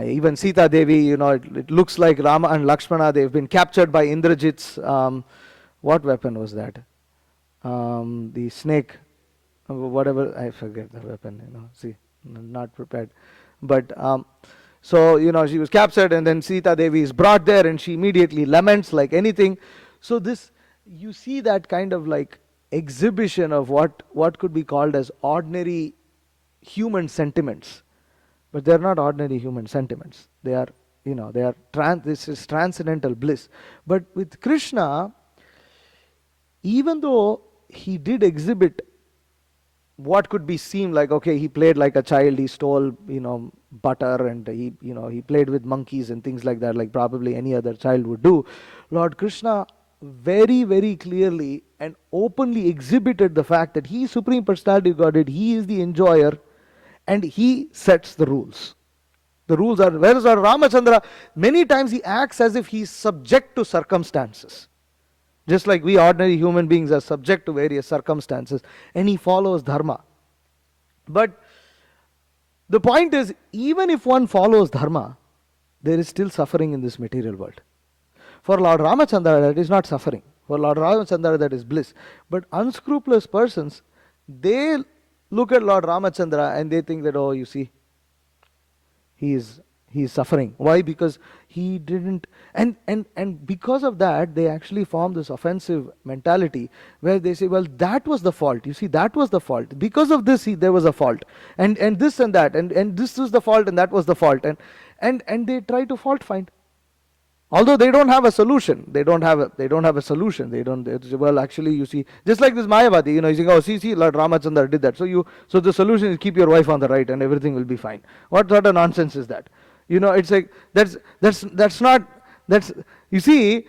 even Sita Devi, it looks like Rama and Lakshmana, they've been captured by Indrajit's, what weapon was that? The snake, whatever, I forget the weapon, see, not prepared. But, so, she was captured, and then Sita Devi is brought there, and she immediately laments like anything. So this, you see that kind of like exhibition of what could be called as ordinary human sentiments. But they're not ordinary human sentiments. They are, this is transcendental bliss. But with Krishna, even though he did exhibit what could be seemed like, okay, he played like a child, he stole, butter, and he played with monkeys and things like that, like probably any other child would do. Lord Krishna very, very clearly and openly exhibited the fact that he is Supreme Personality of Godhead, he is the enjoyer, and he sets the rules. The rules are, whereas our Rāmacandra, many times he acts as if he is subject to circumstances. Just like we ordinary human beings are subject to various circumstances, and he follows dharma. But the point is, even if one follows dharma, there is still suffering in this material world. For Lord Rāmacandra, that is not suffering. For Lord Rāmacandra, that is bliss. But unscrupulous persons, they look at Lord Rāmacandra and they think that, oh, you see, he is suffering. Why? Because he didn't, and because of that, they actually form this offensive mentality where they say, well, that was the fault. You see, that was the fault. Because of this, there was a fault, and this and that, and this was the fault, and that was the fault, and they try to fault find. Although they don't have a solution, they don't have a solution. Well, actually, you see, just like this Mayavadi, he's saying, oh, see, Lord Rāmacandra did that. So the solution is keep your wife on the right, and everything will be fine. What sort of nonsense is that? It's like that's not. You see,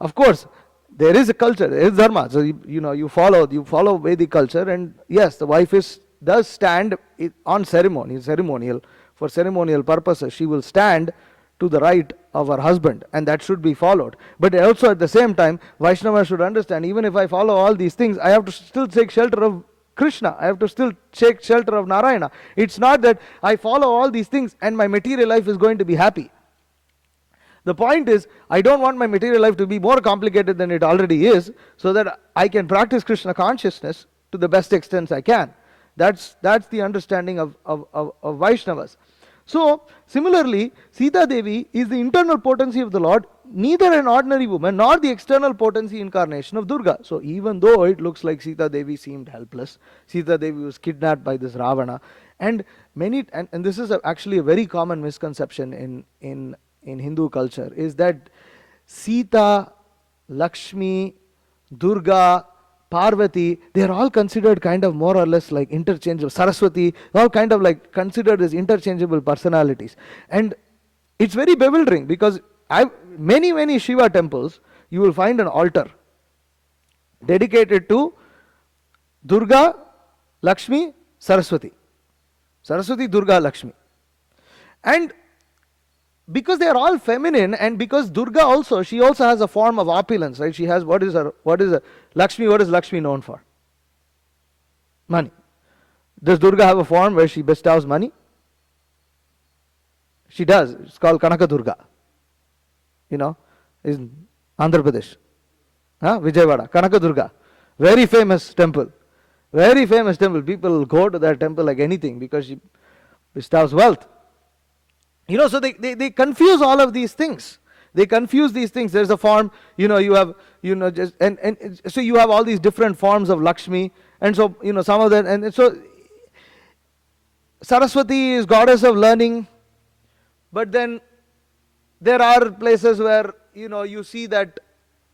of course, there is a culture, there is dharma. So you follow Vedic culture, and yes, the wife does stand on ceremonial for ceremonial purposes. She will stand to the right of her husband, and that should be followed. But also at the same time, Vaishnava should understand, even if I follow all these things, I have to still take shelter of Krishna. I have to still take shelter of Narayana. It's not that I follow all these things and my material life is going to be happy. The point is, I don't want my material life to be more complicated than it already is, so that I can practice Krishna consciousness to the best extent I can. That's the understanding of Vaishnavas. So, similarly, Sita Devi is the internal potency of the Lord, neither an ordinary woman nor the external potency incarnation of Durga. So, even though it looks like Sita Devi seemed helpless, Sita Devi was kidnapped by this Ravana, and this is actually a very common misconception in Hindu culture, is that Sita, Lakshmi, Durga, Parvati, they are all considered kind of more or less like interchangeable. Saraswati, all kind of like considered as interchangeable personalities. And it's very bewildering, because many Shiva temples, you will find an altar dedicated to Durga, Lakshmi, Saraswati. Saraswati, Durga, Lakshmi. And because they are all feminine, and because Durga also, she also has a form of opulence, right? She has, what is Lakshmi known for? Money. Does Durga have a form where she bestows money? She does. It's called Kanaka Durga. Is in Andhra Pradesh. Vijayawada, Kanaka Durga. Very famous temple. Very famous temple. People go to that temple like anything because she bestows wealth. So they confuse all of these things. They confuse these things. There's a form, you have, just, and so you have all these different forms of Lakshmi, and so, some of them, and so Saraswati is goddess of learning, but then there are places where, you see that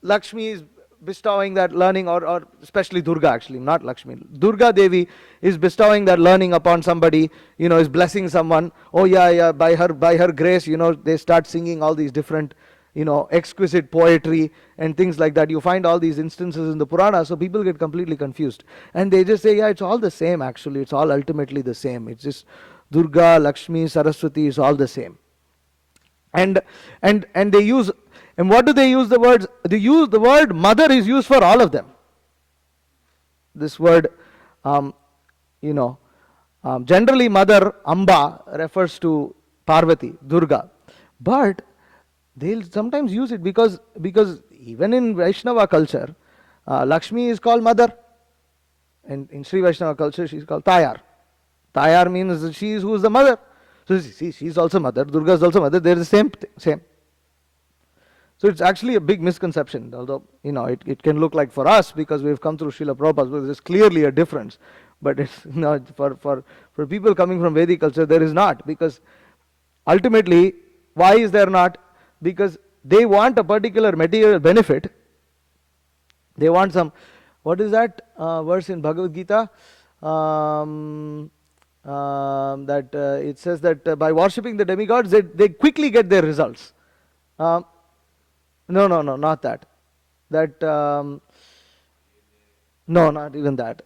Lakshmi is bestowing that learning, or especially Durga, actually, not Lakshmi. Durga Devi is bestowing that learning upon somebody, is blessing someone. Oh yeah, by her grace, they start singing all these different, exquisite poetry and things like that. You find all these instances in the Purana, so people get completely confused. And they just say, yeah, it's all the same actually. It's all ultimately the same. It's just Durga, Lakshmi, Saraswati is all the same. And they use, and what do they use the words? They use the word mother is used for all of them. This word, generally mother, Amba, refers to Parvati, Durga. But they'll sometimes use it because even in Vaishnava culture, Lakshmi is called mother. And in Sri Vaishnava culture, she's called Tayar. Tayar means she is who is the mother. So see, she's also mother, Durga is also mother, they're the same. So it's actually a big misconception, although, it can look like for us, because we've come through Srila Prabhupada, there's clearly a difference. But it's not, for people coming from Vedic culture, there is not, because ultimately, why is there not? Because they want a particular material benefit. They want some, what is that verse in Bhagavad Gita? that it says that by worshipping the demigods, they quickly get their results. No, not that. That no, not even that.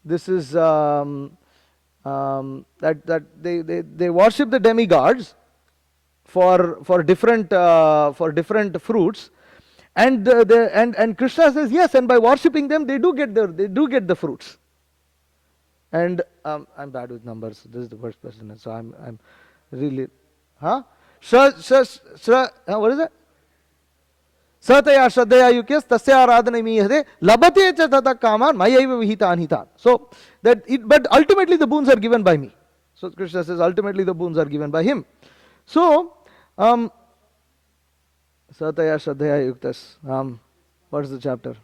This is that they worship the demigods for different fruits, and and Krishna says yes, and by worshipping them they do get the fruits. And I'm bad with numbers. This is the first person, so I'm really, what is it? Sataya Shraddhaya Yukyas Tasya Aradhanamiyade Labate cha tata kaman mayaiva vihita anhitan. So that but ultimately the boons are given by me. So Krishna says ultimately the boons are given by him. So Sataya Shraddhaya Yuktas. What is the chapter?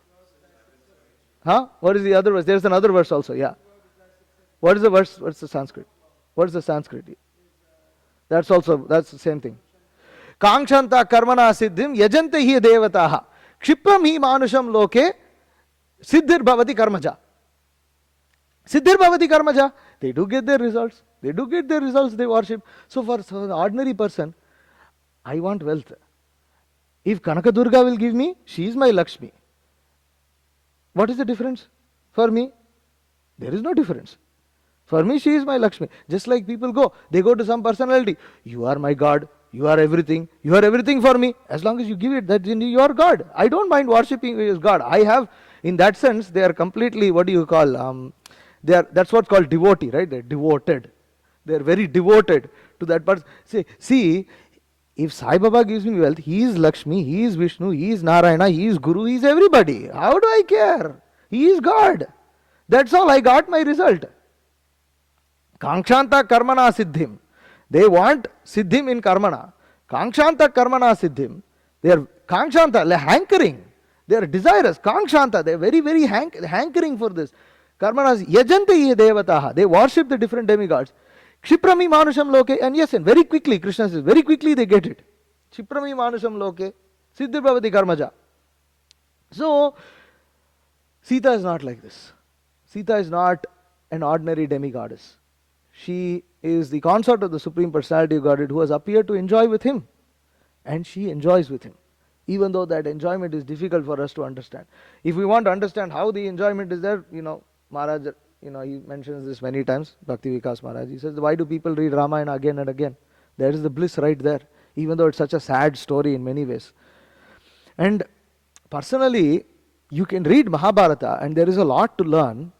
What is the other verse? There's another verse also. Yeah. What is the verse? What's the Sanskrit? What is the Sanskrit? That's the same thing. Kankshanta karmana siddhim yajante hi devataha kshipram hi manusham loke siddhir bhavati karmaja. Siddhir bhavati karmaja. They do get their results. They worship. So for an ordinary person, I want wealth. If Kanaka Durga will give me, she is my Lakshmi. What is the difference for me? There is no difference. For me, she is my Lakshmi. Just like people they go to some personality. You are my God. You are everything for me. As long as you give it, that you are God. I don't mind worshipping you as God. I have, in that sense, they are completely, what do you call, that's what's called devotee, right? They're devoted. They're very devoted to that person. See, if Sai Baba gives me wealth, he is Lakshmi, he is Vishnu, he is Narayana, he is Guru, he is everybody. How do I care? He is God. That's all. I got my result. Kankshanta karmana siddhim. They want siddhim in karmana. Kankshanta karmana siddhim. They are kankshanta, hankering. They are desirous. Kankshanta, they are very, very hankering for this. Karmanas yajante ye devataha. They worship the different demigods. Kshiprami manusham loke. And yes, and very quickly, Krishna says, very quickly they get it. Kshiprami manusham loke. Siddhir bhavati karmaja. So, Sita is not like this. Sita is not an ordinary demigoddess. She is the consort of the Supreme Personality of Godhead who has appeared to enjoy with him. And she enjoys with him. Even though that enjoyment is difficult for us to understand. If we want to understand how the enjoyment is there, Maharaj, he mentions this many times, Bhakti Vikas Maharaj. He says, why do people read Ramayana again and again? There is the bliss right there. Even though it's such a sad story in many ways. And personally, you can read Mahabharata and there is a lot to learn.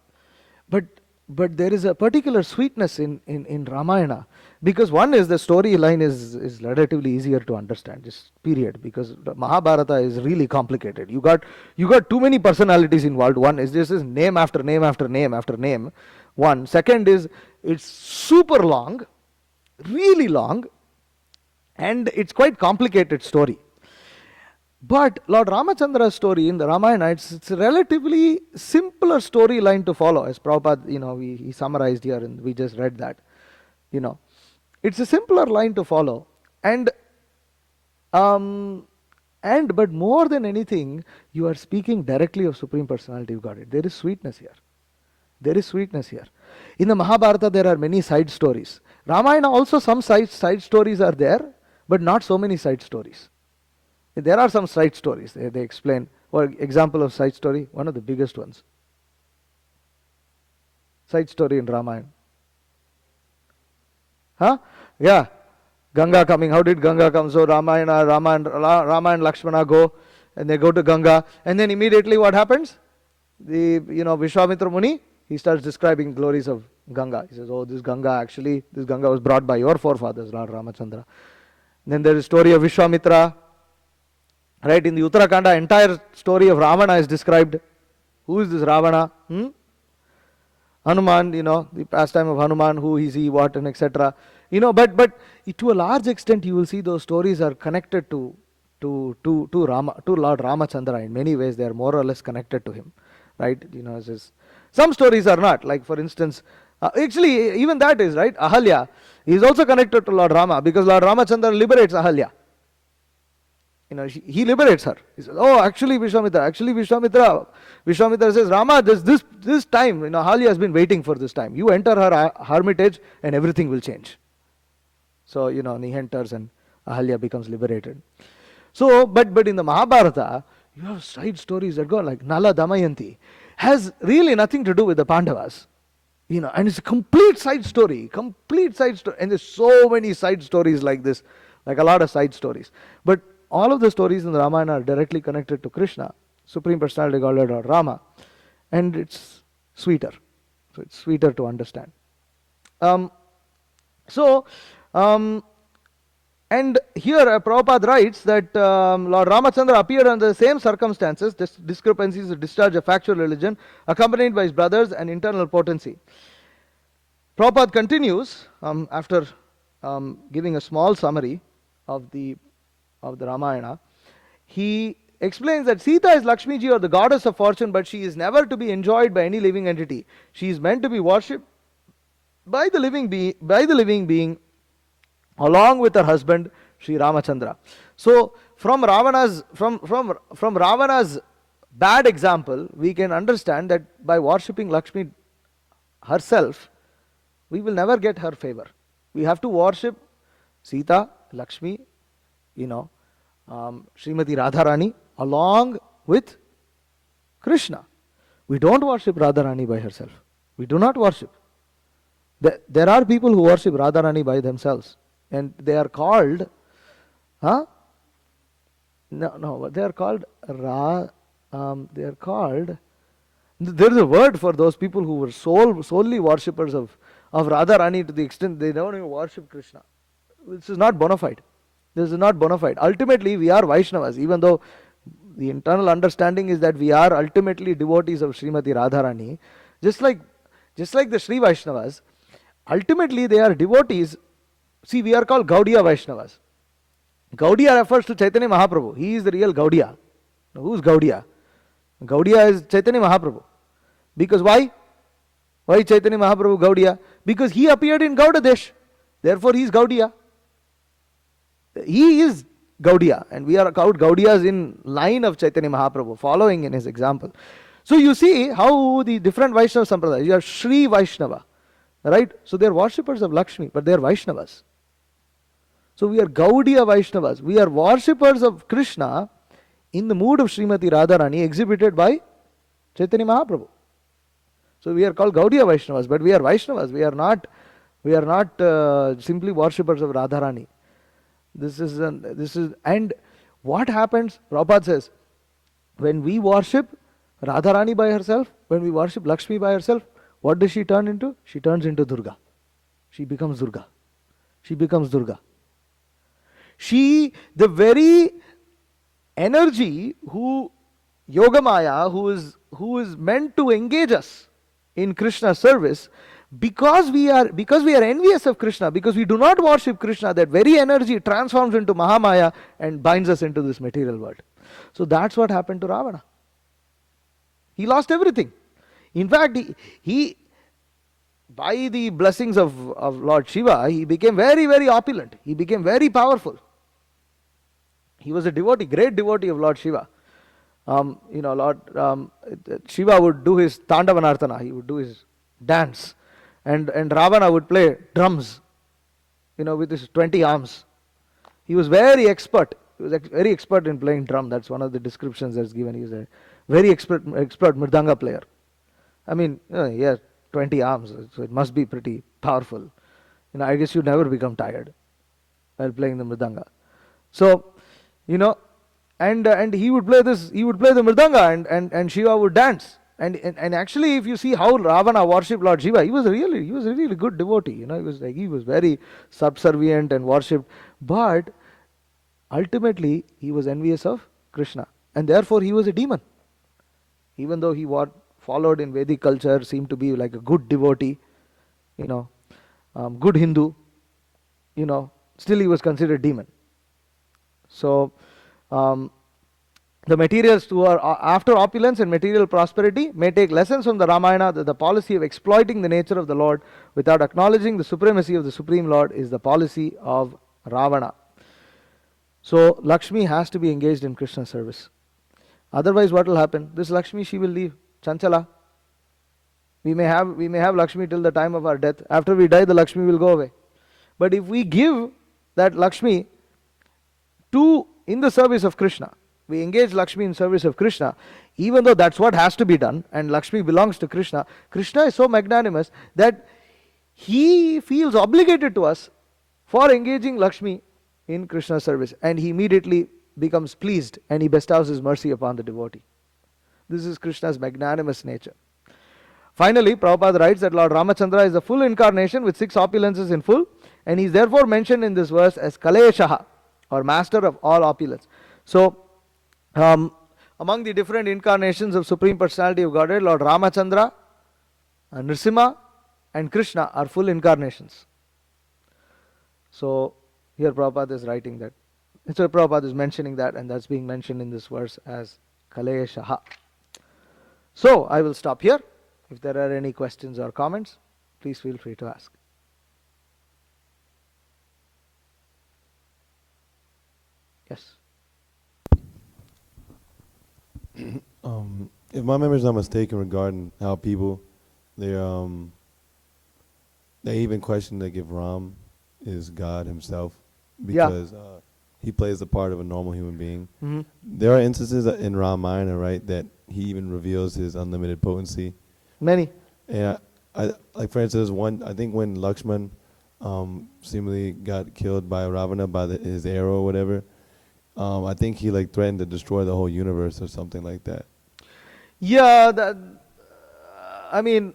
But there is a particular sweetness in Ramayana, because one is the storyline is relatively easier to understand, just period, because Mahabharata is really complicated. You got too many personalities involved. One is this is name after name after name after name. One. Second is it's super long, really long, and it's quite complicated story. But Lord Rāmacandра's story in the Ramayana, it's a relatively simpler storyline to follow, as Prabhupada, he summarized here and we just read that. It's a simpler line to follow. And but more than anything, you are speaking directly of Supreme Personality of Godhead. There is sweetness here. In the Mahabharata, there are many side stories. Ramayana also, some side stories are there, but not so many side stories. There are some side stories. They explain. For example of side story, one of the biggest ones. Side story in Ramayana. Yeah. Ganga coming. How did Ganga come? So Rama and Lakshmana go, and they go to Ganga, and then immediately what happens? Vishwamitra Muni, he starts describing glories of Ganga. He says, oh, this Ganga was brought by your forefathers, Lord Rāmacandra. Then there is story of Vishwamitra. Right, in the Uttarakhanda, entire story of Ravana is described. Who is this Ravana? Hanuman, the pastime of Hanuman, who is he, what, and etc. But to a large extent, you will see those stories are connected to Lord Rāmacandra. In many ways, they are more or less connected to him. Right? Some stories are not. Like, for instance, actually, even that is, right? Ahalya is also connected to Lord Rama, because Lord Ramacandra liberates Ahalya. he liberates her. He says, oh, actually Vishwamitra says, Rama, this time, Ahalya has been waiting for this time. You enter her hermitage and everything will change. So, and he enters and Ahalya becomes liberated. So, but in the Mahabharata, you have side stories that go like Nala Damayanti has really nothing to do with the Pandavas. And it's a complete side story. And there's so many side stories like this, like a lot of side stories. But all of the stories in the Ramayana are directly connected to Krishna, Supreme Personality of Godhead or Rama. And it's sweeter. So it's sweeter to understand. And here Prabhupada writes that Lord Rāmacandra appeared under the same circumstances, discrepancies to discharge a factual religion, accompanied by his brothers and internal potency. Prabhupada continues, after giving a small summary of the Ramayana, he explains that Citta is Lakshmiji, or the goddess of fortune, but she is never to be enjoyed by any living entity. She is meant to be worshipped by the living being, along with her husband Sri Rāmacandra. So from Ravana's bad example, we can understand that by worshipping Lakshmi herself, we will never get her favor. We have to worship Citta, Lakshmi, Srimati Radharani along with Krishna. We don't worship Radharani by herself. We do not worship. There are people who worship Radharani by themselves. And they are called, they are called, there is a word for those people who were solely worshippers of Radharani to the extent they don't even worship Krishna. This is not bona fide. Ultimately, we are Vaishnavas, even though the internal understanding is that we are ultimately devotees of Srimati Radharani. Just like the Sri Vaishnavas, ultimately they are devotees. See, we are called Gaudiya Vaishnavas. Gaudiya refers to Chaitanya Mahaprabhu. He is the real Gaudiya. Now, who is Gaudiya? Gaudiya is Chaitanya Mahaprabhu. Because why? Why Chaitanya Mahaprabhu Gaudiya? Because he appeared in Gaudadesh. Therefore, he is Gaudiya. He is Gaudiya. And we are called Gaudiyas in line of Chaitanya Mahaprabhu, following in his example. So you see how the different Vaishnava Sampradayas, you have Sri Vaishnava. Right? So they are worshippers of Lakshmi, but they are Vaishnavas. So we are Gaudiya Vaishnavas. We are worshippers of Krishna in the mood of Srimati Radharani exhibited by Chaitanya Mahaprabhu. So we are called Gaudiya Vaishnavas, but we are Vaishnavas. We are not simply worshippers of Radharani. And what happens? Prabhupada says, when we worship Radharani by herself, when we worship Lakshmi by herself, what does she turn into? She turns into Durga. She becomes Durga. The very energy Yogamaya, who is meant to engage us in Krishna's service, because we are envious of Krishna, because we do not worship Krishna, that very energy transforms into Mahamaya and binds us into this material world. So that's what happened to Ravana. He lost everything. In fact, he by the blessings of Lord Shiva, he became very, very opulent. He became very powerful. He was a devotee, great devotee of Lord Shiva. Shiva would do his Tandavanartana, he would do his dance. And Ravana would play drums, with his 20 arms. He was very expert. He was very expert in playing drum. That's one of the descriptions that's given. He was a very expert Mridanga player. I mean, he has 20 arms, so it must be pretty powerful. I guess you'd never become tired while playing the Mridanga. So, and he would play the Mridanga and Shiva would dance. And actually, if you see how Ravana worshipped Lord Shiva, he was a really good devotee. He was very subservient and worshipped. But ultimately, he was envious of Krishna. And therefore, he was a demon. Even though he followed in Vedic culture, seemed to be like a good devotee, good Hindu, still he was considered demon. So, the materials who are after opulence and material prosperity may take lessons from the Ramayana that the policy of exploiting the nature of the Lord without acknowledging the supremacy of the Supreme Lord is the policy of Ravana. So Lakshmi has to be engaged in Krishna service. Otherwise, what will happen? This Lakshmi, she will leave. Chanchala. We may have Lakshmi till the time of our death. After we die, the Lakshmi will go away. But if we give that Lakshmi in the service of Krishna, we engage Lakshmi in service of Krishna, even though that's what has to be done, and Lakshmi belongs to Krishna, Krishna is so magnanimous that he feels obligated to us for engaging Lakshmi in Krishna's service, and he immediately becomes pleased and he bestows his mercy upon the devotee. This is Krishna's magnanimous nature. Finally, Prabhupada writes that Lord Rāmacandra is the full incarnation with 6 opulences in full, and he is therefore mentioned in this verse as Kaleshaha, or master of all opulence. So, among the different incarnations of Supreme Personality of Godhead, Lord Rāmacandra, Nrsimha, and Krishna are full incarnations. So, here Prabhupada is writing that. So Prabhupada is mentioning that, and that's being mentioned in this verse as Kaleshaha. So, I will stop here. If there are any questions or comments, please feel free to ask. Yes. If my memory is not mistaken regarding how people, they even question like if Ram is God himself, because he plays the part of a normal human being. Mm-hmm. There are instances in Ramayana, right, that he even reveals his unlimited potency. Many. And I like, for instance, I think when Lakshman seemingly got killed by Ravana by his arrow or whatever, I think he like threatened to destroy the whole universe or something like that. Yeah, I mean,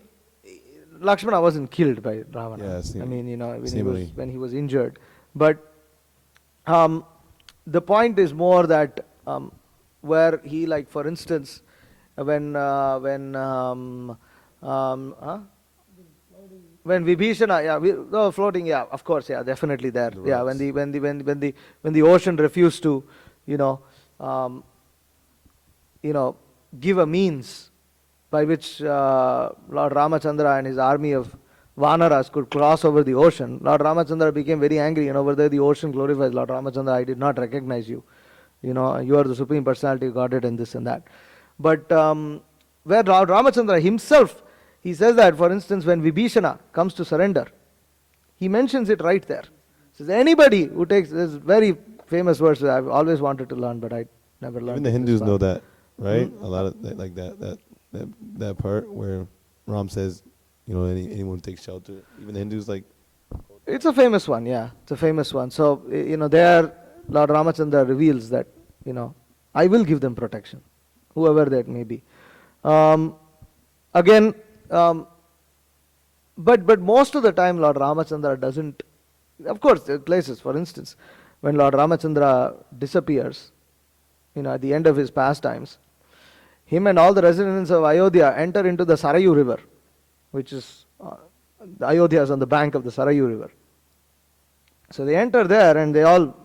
Lakshmana wasn't killed by Ravana. Yeah, I mean, when he was injured. But the point is more that where he, like, for instance, when Vibhishana, floating, of course, definitely there. Yeah, when the ocean refused to, give a means by which Lord Rāmacandra and his army of Vanaras could cross over the ocean, Lord Rāmacandra became very angry, and over there the ocean glorifies Lord Rāmacandra. I did not recognize you. You are the Supreme Personality of Godhead and this and that. But where Lord Rāmacandra himself, he says that, for instance, when Vibhishana comes to surrender, he mentions it right there. He says, anybody who takes this very famous verse, I've always wanted to learn, but I never learned. Even the Hindus know that, right? A lot of like that part where Ram says, anyone takes shelter. Even the Hindus like. It's a famous one, yeah. It's a famous one. So there, Lord Rāmacandra reveals that, I will give them protection, whoever that may be. Again. But most of the time Lord Rāmacandra doesn't. Of course, there are places, for instance, when Lord Rāmacandra disappears, at the end of his pastimes, him and all the residents of Ayodhya enter into the Sarayu river, which is, Ayodhya is on the bank of the Sarayu river. So they enter there and they all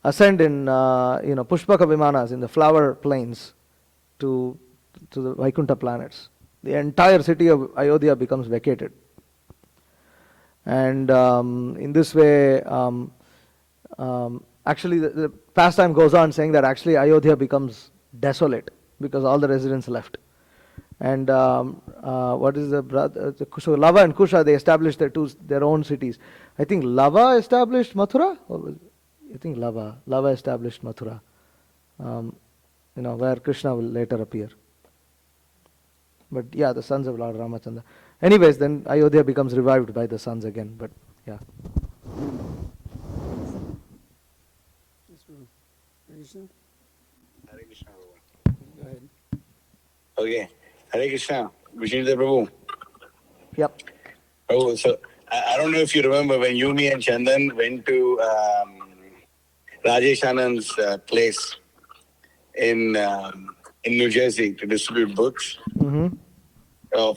ascend in, Pushpaka Vimanas, in the flower plains to the Vaikuntha planets. The entire city of Ayodhya becomes vacated. And in this way, actually the pastime goes on saying that actually Ayodhya becomes desolate because all the residents left. And what is so Lava and Kusha, they established their own cities. I think Lava established Mathura? I think Lava established Mathura, where Krishna will later appear. But the sons of Lord Rāmacandra. Anyways, then Ayodhya becomes revived by the sons again. But Hare Krishna. Go ahead. Okay. Hare Krishna. Visnu Prabhu. Yep. Oh, so I don't know if you remember when you, me, and Chandan went to Rajesh Anand's place in New Jersey to distribute books. Mm-hmm.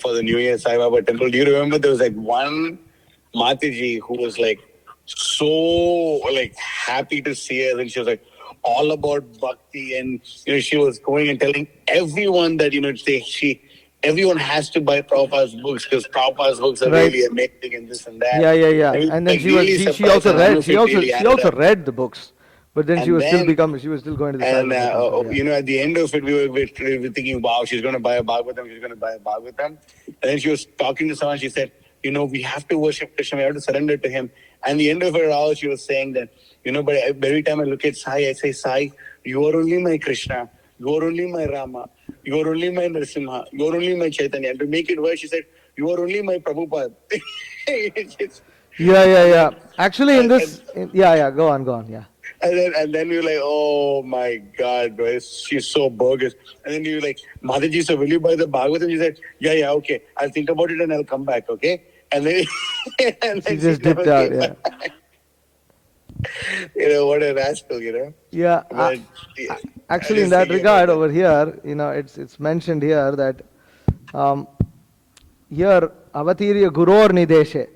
For the New Year Sai Baba temple. Do you remember there was like one Mataji who was like so happy to see us, and she was like all about bhakti, and she was going and telling everyone that everyone has to buy Prabhupada's books because Prabhupada's books are really amazing and this and that. Yeah. And then she also read the books. But then she And was still then she was still going to the Sai and Baba temple. Yeah. you know, at the end of it, we were thinking, wow, she's going to buy a Bhagavatam. She's going to buy a Bhagavatam. And then she was talking to someone. She said, you know, we have to worship Krishna. We have to surrender to him. And the end of it all, she was saying that, you know, but every time I look at Sai, I say, Sai, you are only my Krishna. You are only my Rama. You are only my Narasimha. You are only my Chaitanya. And to make it worse, she said, you are only my Prabhupada. Yeah. Actually, in this, yeah. Go on. Yeah. And then you're like, oh my God, bro, she's so bogus. And then you're like, Mataji, so will you buy the Bhagavatam? She said, yeah, okay. I'll think about it and I'll come back, okay? And then, and She then just never dipped out. came Yeah. back. You know, what a rascal, you know? Yeah. But, Actually, in that regard, over here, you know, it's mentioned here that here avatirya guror nideshe.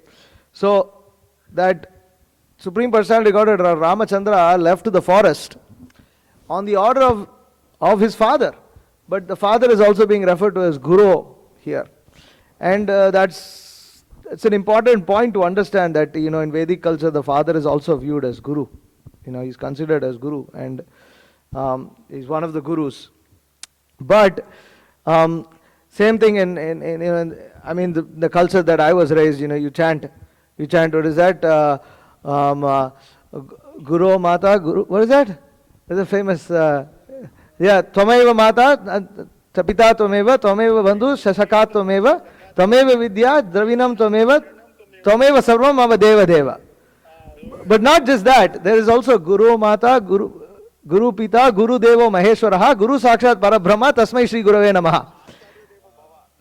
So that Supreme Personality Godhead Rāmacandra left the forest on the order of his father, but the father is also being referred to as Guru here, and that's an important point to understand that, you know, in Vedic culture the father is also viewed as Guru. You know, he's considered as Guru, and he's one of the Gurus. But same thing in I mean the culture that I was raised. You know, you chant. What is that? Guru Mata, Guru, what is that? There's a famous, Tvameva Mata, Tapita Tvameva, Tvameva Bandhu, Shashaka Tvameva, Tvameva Vidya, Dravinam Tvameva, Tvameva Sarvam Mama Deva Deva. But not just that, there is also Guru Mata, Guru Pita, Guru Devo Maheshwaraha, Guru Sakshat Parabrahma, Tasmai Shri Gurave Namaha.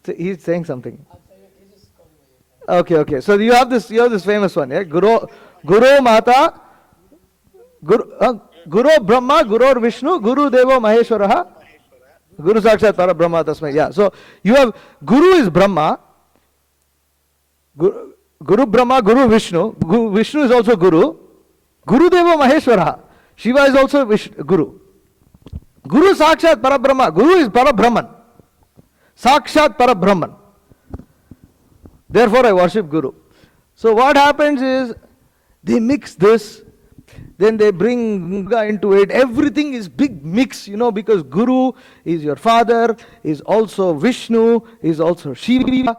So he's saying something. Okay. So you have this famous one, yeah? Guru Mata, Guru Brahma, Guru Vishnu, Guru Devo Maheshwaraha, Guru Sakshat Parabrahma Tasmai. Yeah. So you have Guru is Brahma, Guru Brahma, Guru Vishnu. Vishnu is also Guru. Guru Devo Maheshwaraha. Shiva is also Guru. Guru Sakshat Parabrahma. Guru is Parabrahman. Sakshat Parabrahman. Therefore I worship Guru. So what happens is they mix this, then they bring Ganga into it. Everything is big mix, you know, because Guru is your father, is also Vishnu, is also Shiva,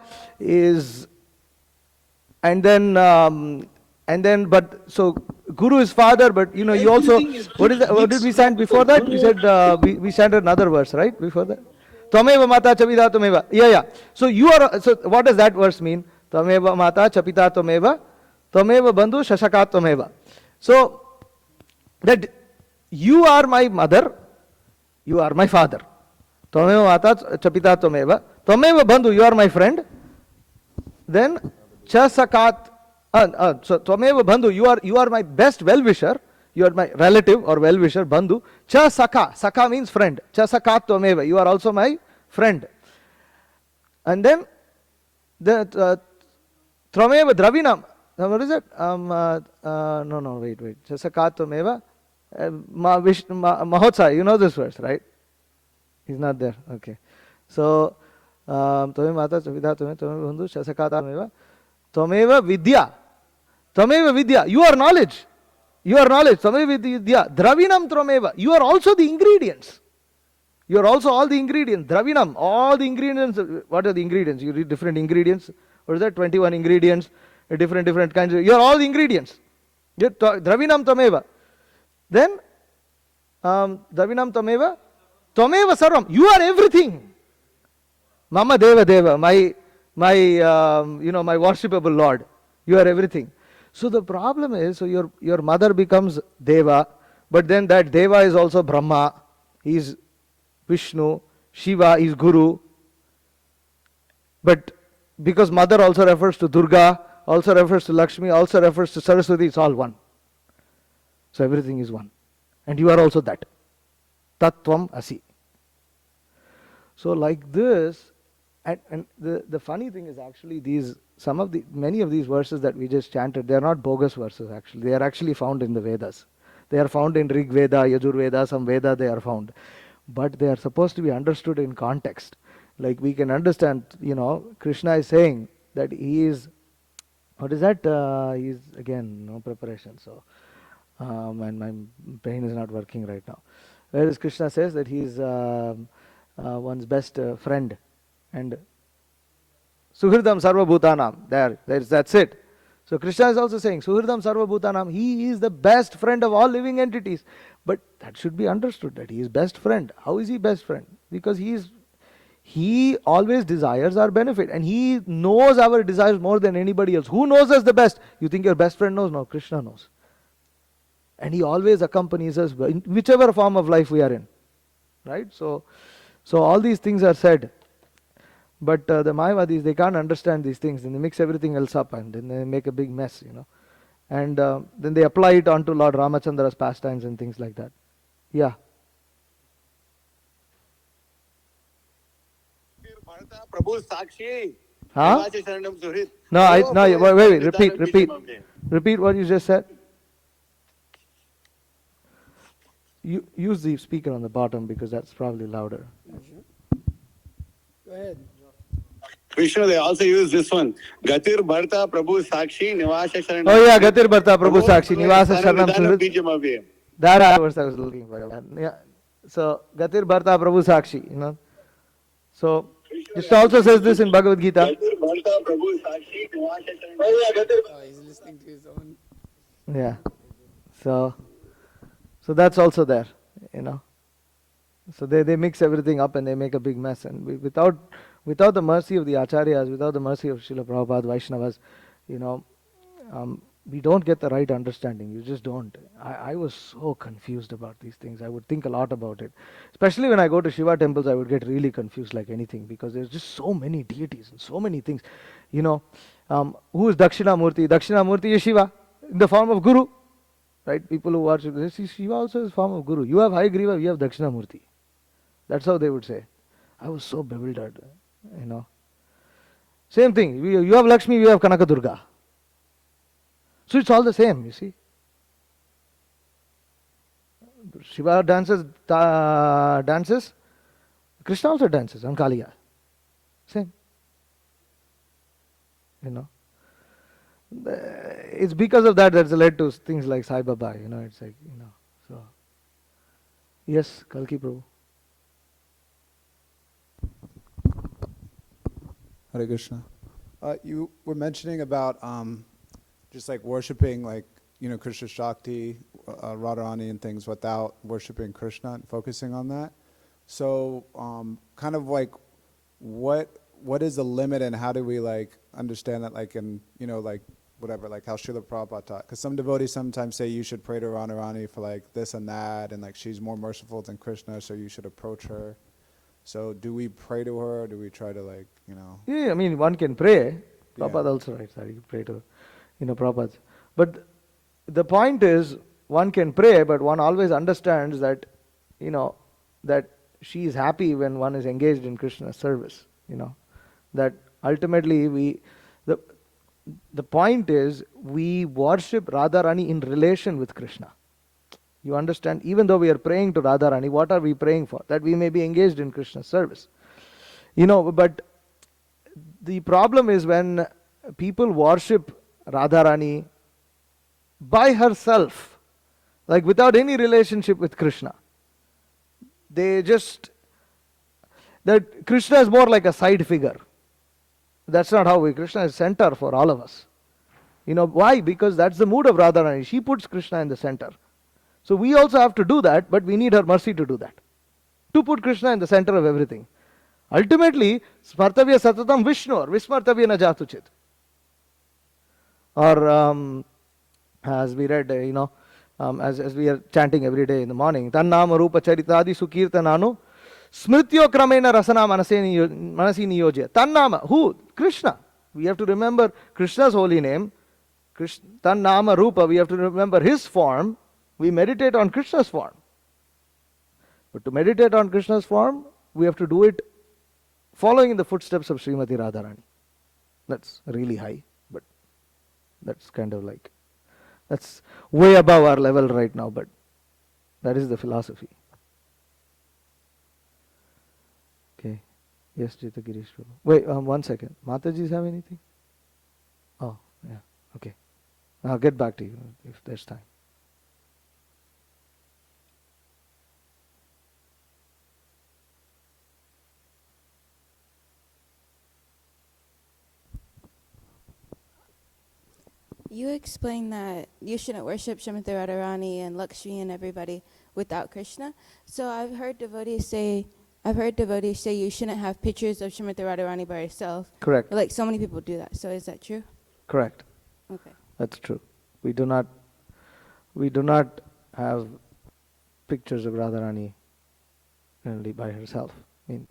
but so Guru is father, but you know, you also, what is that? What did we chant before that? We said, we chanted another verse, right? Before that? Tvameva Mata Chapita Tvameva. Yeah. So what does that verse mean? Tvameva Mata Chapita Tvameva, Tvameva Bandhu Shashaka Tvameva. So that you are my mother, you are my father. Tvameva Mata Chapita Tvameva, Tvameva Bandhu, you are my friend. Then Chasakat. So Tvameva Bandhu, you are my best well-wisher. You are my relative or well-wisher, Bandhu. Cha Saka. Saka means friend. Cha Sakat Tvameva. You are also my friend. And then the Tvameva Dravinam. What is it? No, wait. Cha Sakat Tvameva. Mahotsa. You know this verse, right? He's not there. Okay. So, Tvameva Mata Chavida Tvameva Bandhu Cha Sakat Tvameva. Tvameva Vidya. Tvameva Vidya. You are knowledge. You are knowledge. Tvameva Vidya. Dravinam Tvameva. You are also the ingredients. You are also all the ingredients. Dravinam. All the ingredients. What are the ingredients? You read different ingredients. What is that? 21 ingredients. Different kinds. You are all the ingredients. Dravinam Tvameva. Then, Dravinam Tvameva. Tvameva Sarvam. You are everything. Mama Deva Deva. My worshipable Lord. You are everything. So the problem is, so your mother becomes Deva, but then that Deva is also Brahma, he is Vishnu, Shiva is Guru. But because mother also refers to Durga, also refers to Lakshmi, also refers to Saraswati, it's all one. So everything is one. And you are also that. Tattvam Asi. So like this, and the funny thing is actually many of these verses that we just chanted, they are not bogus verses actually. They are actually found in the Vedas. They are found in Rig Veda, Yajur Veda, some Veda they are found. But they are supposed to be understood in context. Like we can understand, you know, Krishna is saying that he is, what is that? He is, again, no preparation. So, and my brain is not working right now. Whereas Krishna says that he is one's best friend, and Suhridam Sarva Bhutanam. That's it. So Krishna is also saying, Suhridam Sarva Bhutanam, he is the best friend of all living entities. But that should be understood, that he is best friend. How is he best friend? Because he always desires our benefit, and he knows our desires more than anybody else. Who knows us the best? You think your best friend knows? No, Krishna knows. And he always accompanies us in whichever form of life we are in. Right? So all these things are said. But the Mayavadis, they can't understand these things, and they mix everything else up, and then they make a big mess, And then they apply it onto Lord Rāmacandра's pastimes and things like that. Yeah. Prabhu Sakshi. Huh? No, wait, repeat what you just said. You use the speaker on the bottom because that's probably louder. Go ahead. Vishnu, they also use this one. Gatir Bharta Prabhu Sakshi Nivasa Sharanam. Oh yeah, Gatir Bharta Prabhu Sakshi Nivasa Sharanam Suhrit. That was I was looking for. Yeah. So Gatir Bharta Prabhu Sakshi, So Krishna also says this in Bhagavad Gita. Gatir Bharta Prabhu Sakshi Nivasa Sharanam. Oh yeah, Gatir. Oh, he's listening to his own. Yeah. So that's also there, So they mix everything up and they make a big mess. And without the mercy of the Acharyas, without the mercy of Srila Prabhupada, Vaishnavas, we don't get the right understanding. You just don't. I was so confused about these things. I would think a lot about it. Especially when I go to Shiva temples, I would get really confused like anything, because there's just so many deities and so many things. Who is Dakshinamurti? Dakshinamurti is Shiva in the form of Guru. Right? People who worship, they see Shiva also is form of Guru. You have Hayagriva, we have Dakshinamurti. That's how they would say. I was so bewildered, Same thing. You have Lakshmi, we have Kanaka Durga. So it's all the same, you see. Shiva dances, Krishna also dances on Kaliya. Same. It's because of that's led to things like Sai Baba, it's like, so. Yes, Kalki Prabhu. Hare Krishna. You were mentioning about just like worshipping Krishna Shakti, Radharani and things without worshipping Krishna and focusing on that. So kind of like what is the limit, and how do we understand that in whatever, how Srila Prabhupada taught? Because some devotees sometimes say you should pray to Radharani for this and that, and she's more merciful than Krishna, so you should approach her. So do we pray to her, or do we try to Yeah, I mean, one can pray. Prabhupada also writes that you pray to, Prabhupada. But the point is, one can pray, but one always understands that, that she is happy when one is engaged in Krishna's service. That ultimately the point is, we worship Radharani in relation with Krishna. You understand? Even though we are praying to Radharani, what are we praying for? That we may be engaged in Krishna's service. But the problem is when people worship Radharani by herself, without any relationship with Krishna. That Krishna is more like a side figure. That's not how Krishna is center for all of us. Why? Because that's the mood of Radharani. She puts Krishna in the center. So we also have to do that, but we need her mercy to do that. To put Krishna in the center of everything. Ultimately, Smartavya Satatam Vishnu or Vismartavya na Jatuchit. Or as we read, as we are chanting every day in the morning, Tannama Rupa Charitadi Sukirtananu Smrityo Kramena Rasana Manasi Niyojya. Tannama, who? Krishna. We have to remember Krishna's holy name. Tannama Rupa, we have to remember his form. We meditate on Krishna's form. But to meditate on Krishna's form, we have to do it following in the footsteps of Srimati Radharani. That's really high, but that's kind of that's way above our level right now, but that is the philosophy. Okay. Yes, Jita Girish Prabhu. Wait, 1 second. Mataji's have anything? Oh, yeah. Okay. I'll get back to you if there's time. You explained that you shouldn't worship Srimati Radharani and Lakshmi and everybody without Krishna. So I've heard devotees say you shouldn't have pictures of Srimati Radharani by yourself. Correct. Like so many people do that. So is that true? Correct. Okay. That's true. We do not have pictures of Radharani only by herself. I mean,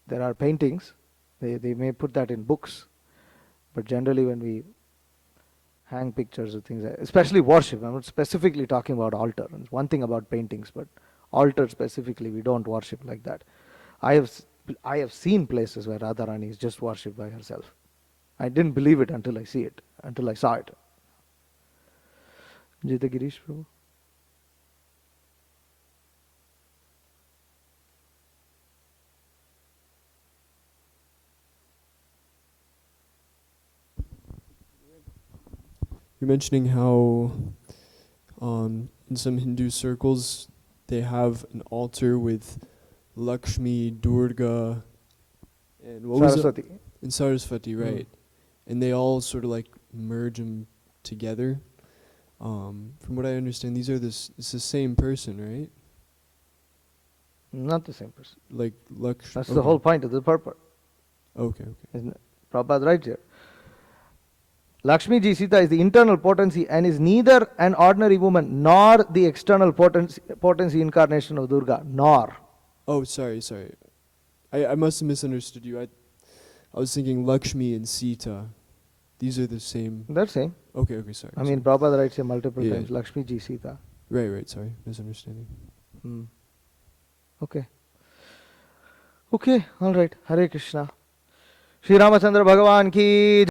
there are paintings. They may put that in books, but generally when we hang pictures of things, especially worship, I'm not specifically talking about altar. It's one thing about paintings, but altar specifically, we don't worship like that. I have seen places where Radharani is just worshipped by herself. I didn't believe it until I saw it. Jita Girish Prabhu. You're mentioning how in some Hindu circles they have an altar with Lakshmi, Durga, and what was it? Saraswati. And Saraswati, right? And they all sort of like merge them together. From what I understand, it's the same person, right? Not the same person. Like Lakshmi. That's the whole point of the purport. Okay. Isn't it? Prabhupada right here. Lakshmi Ji Citta is the internal potency and is neither an ordinary woman nor the external potency incarnation of Durga. Nor. Oh, sorry. I must have misunderstood you. I was thinking Lakshmi and Citta. These are the same. That's same. Okay, sorry. I mean, Prabhupada writes here multiple Yeah. times. Lakshmi Ji Citta. Right, sorry. Misunderstanding. Okay, all right. Hare Krishna. Shri Rāmacandra Bhagavan ki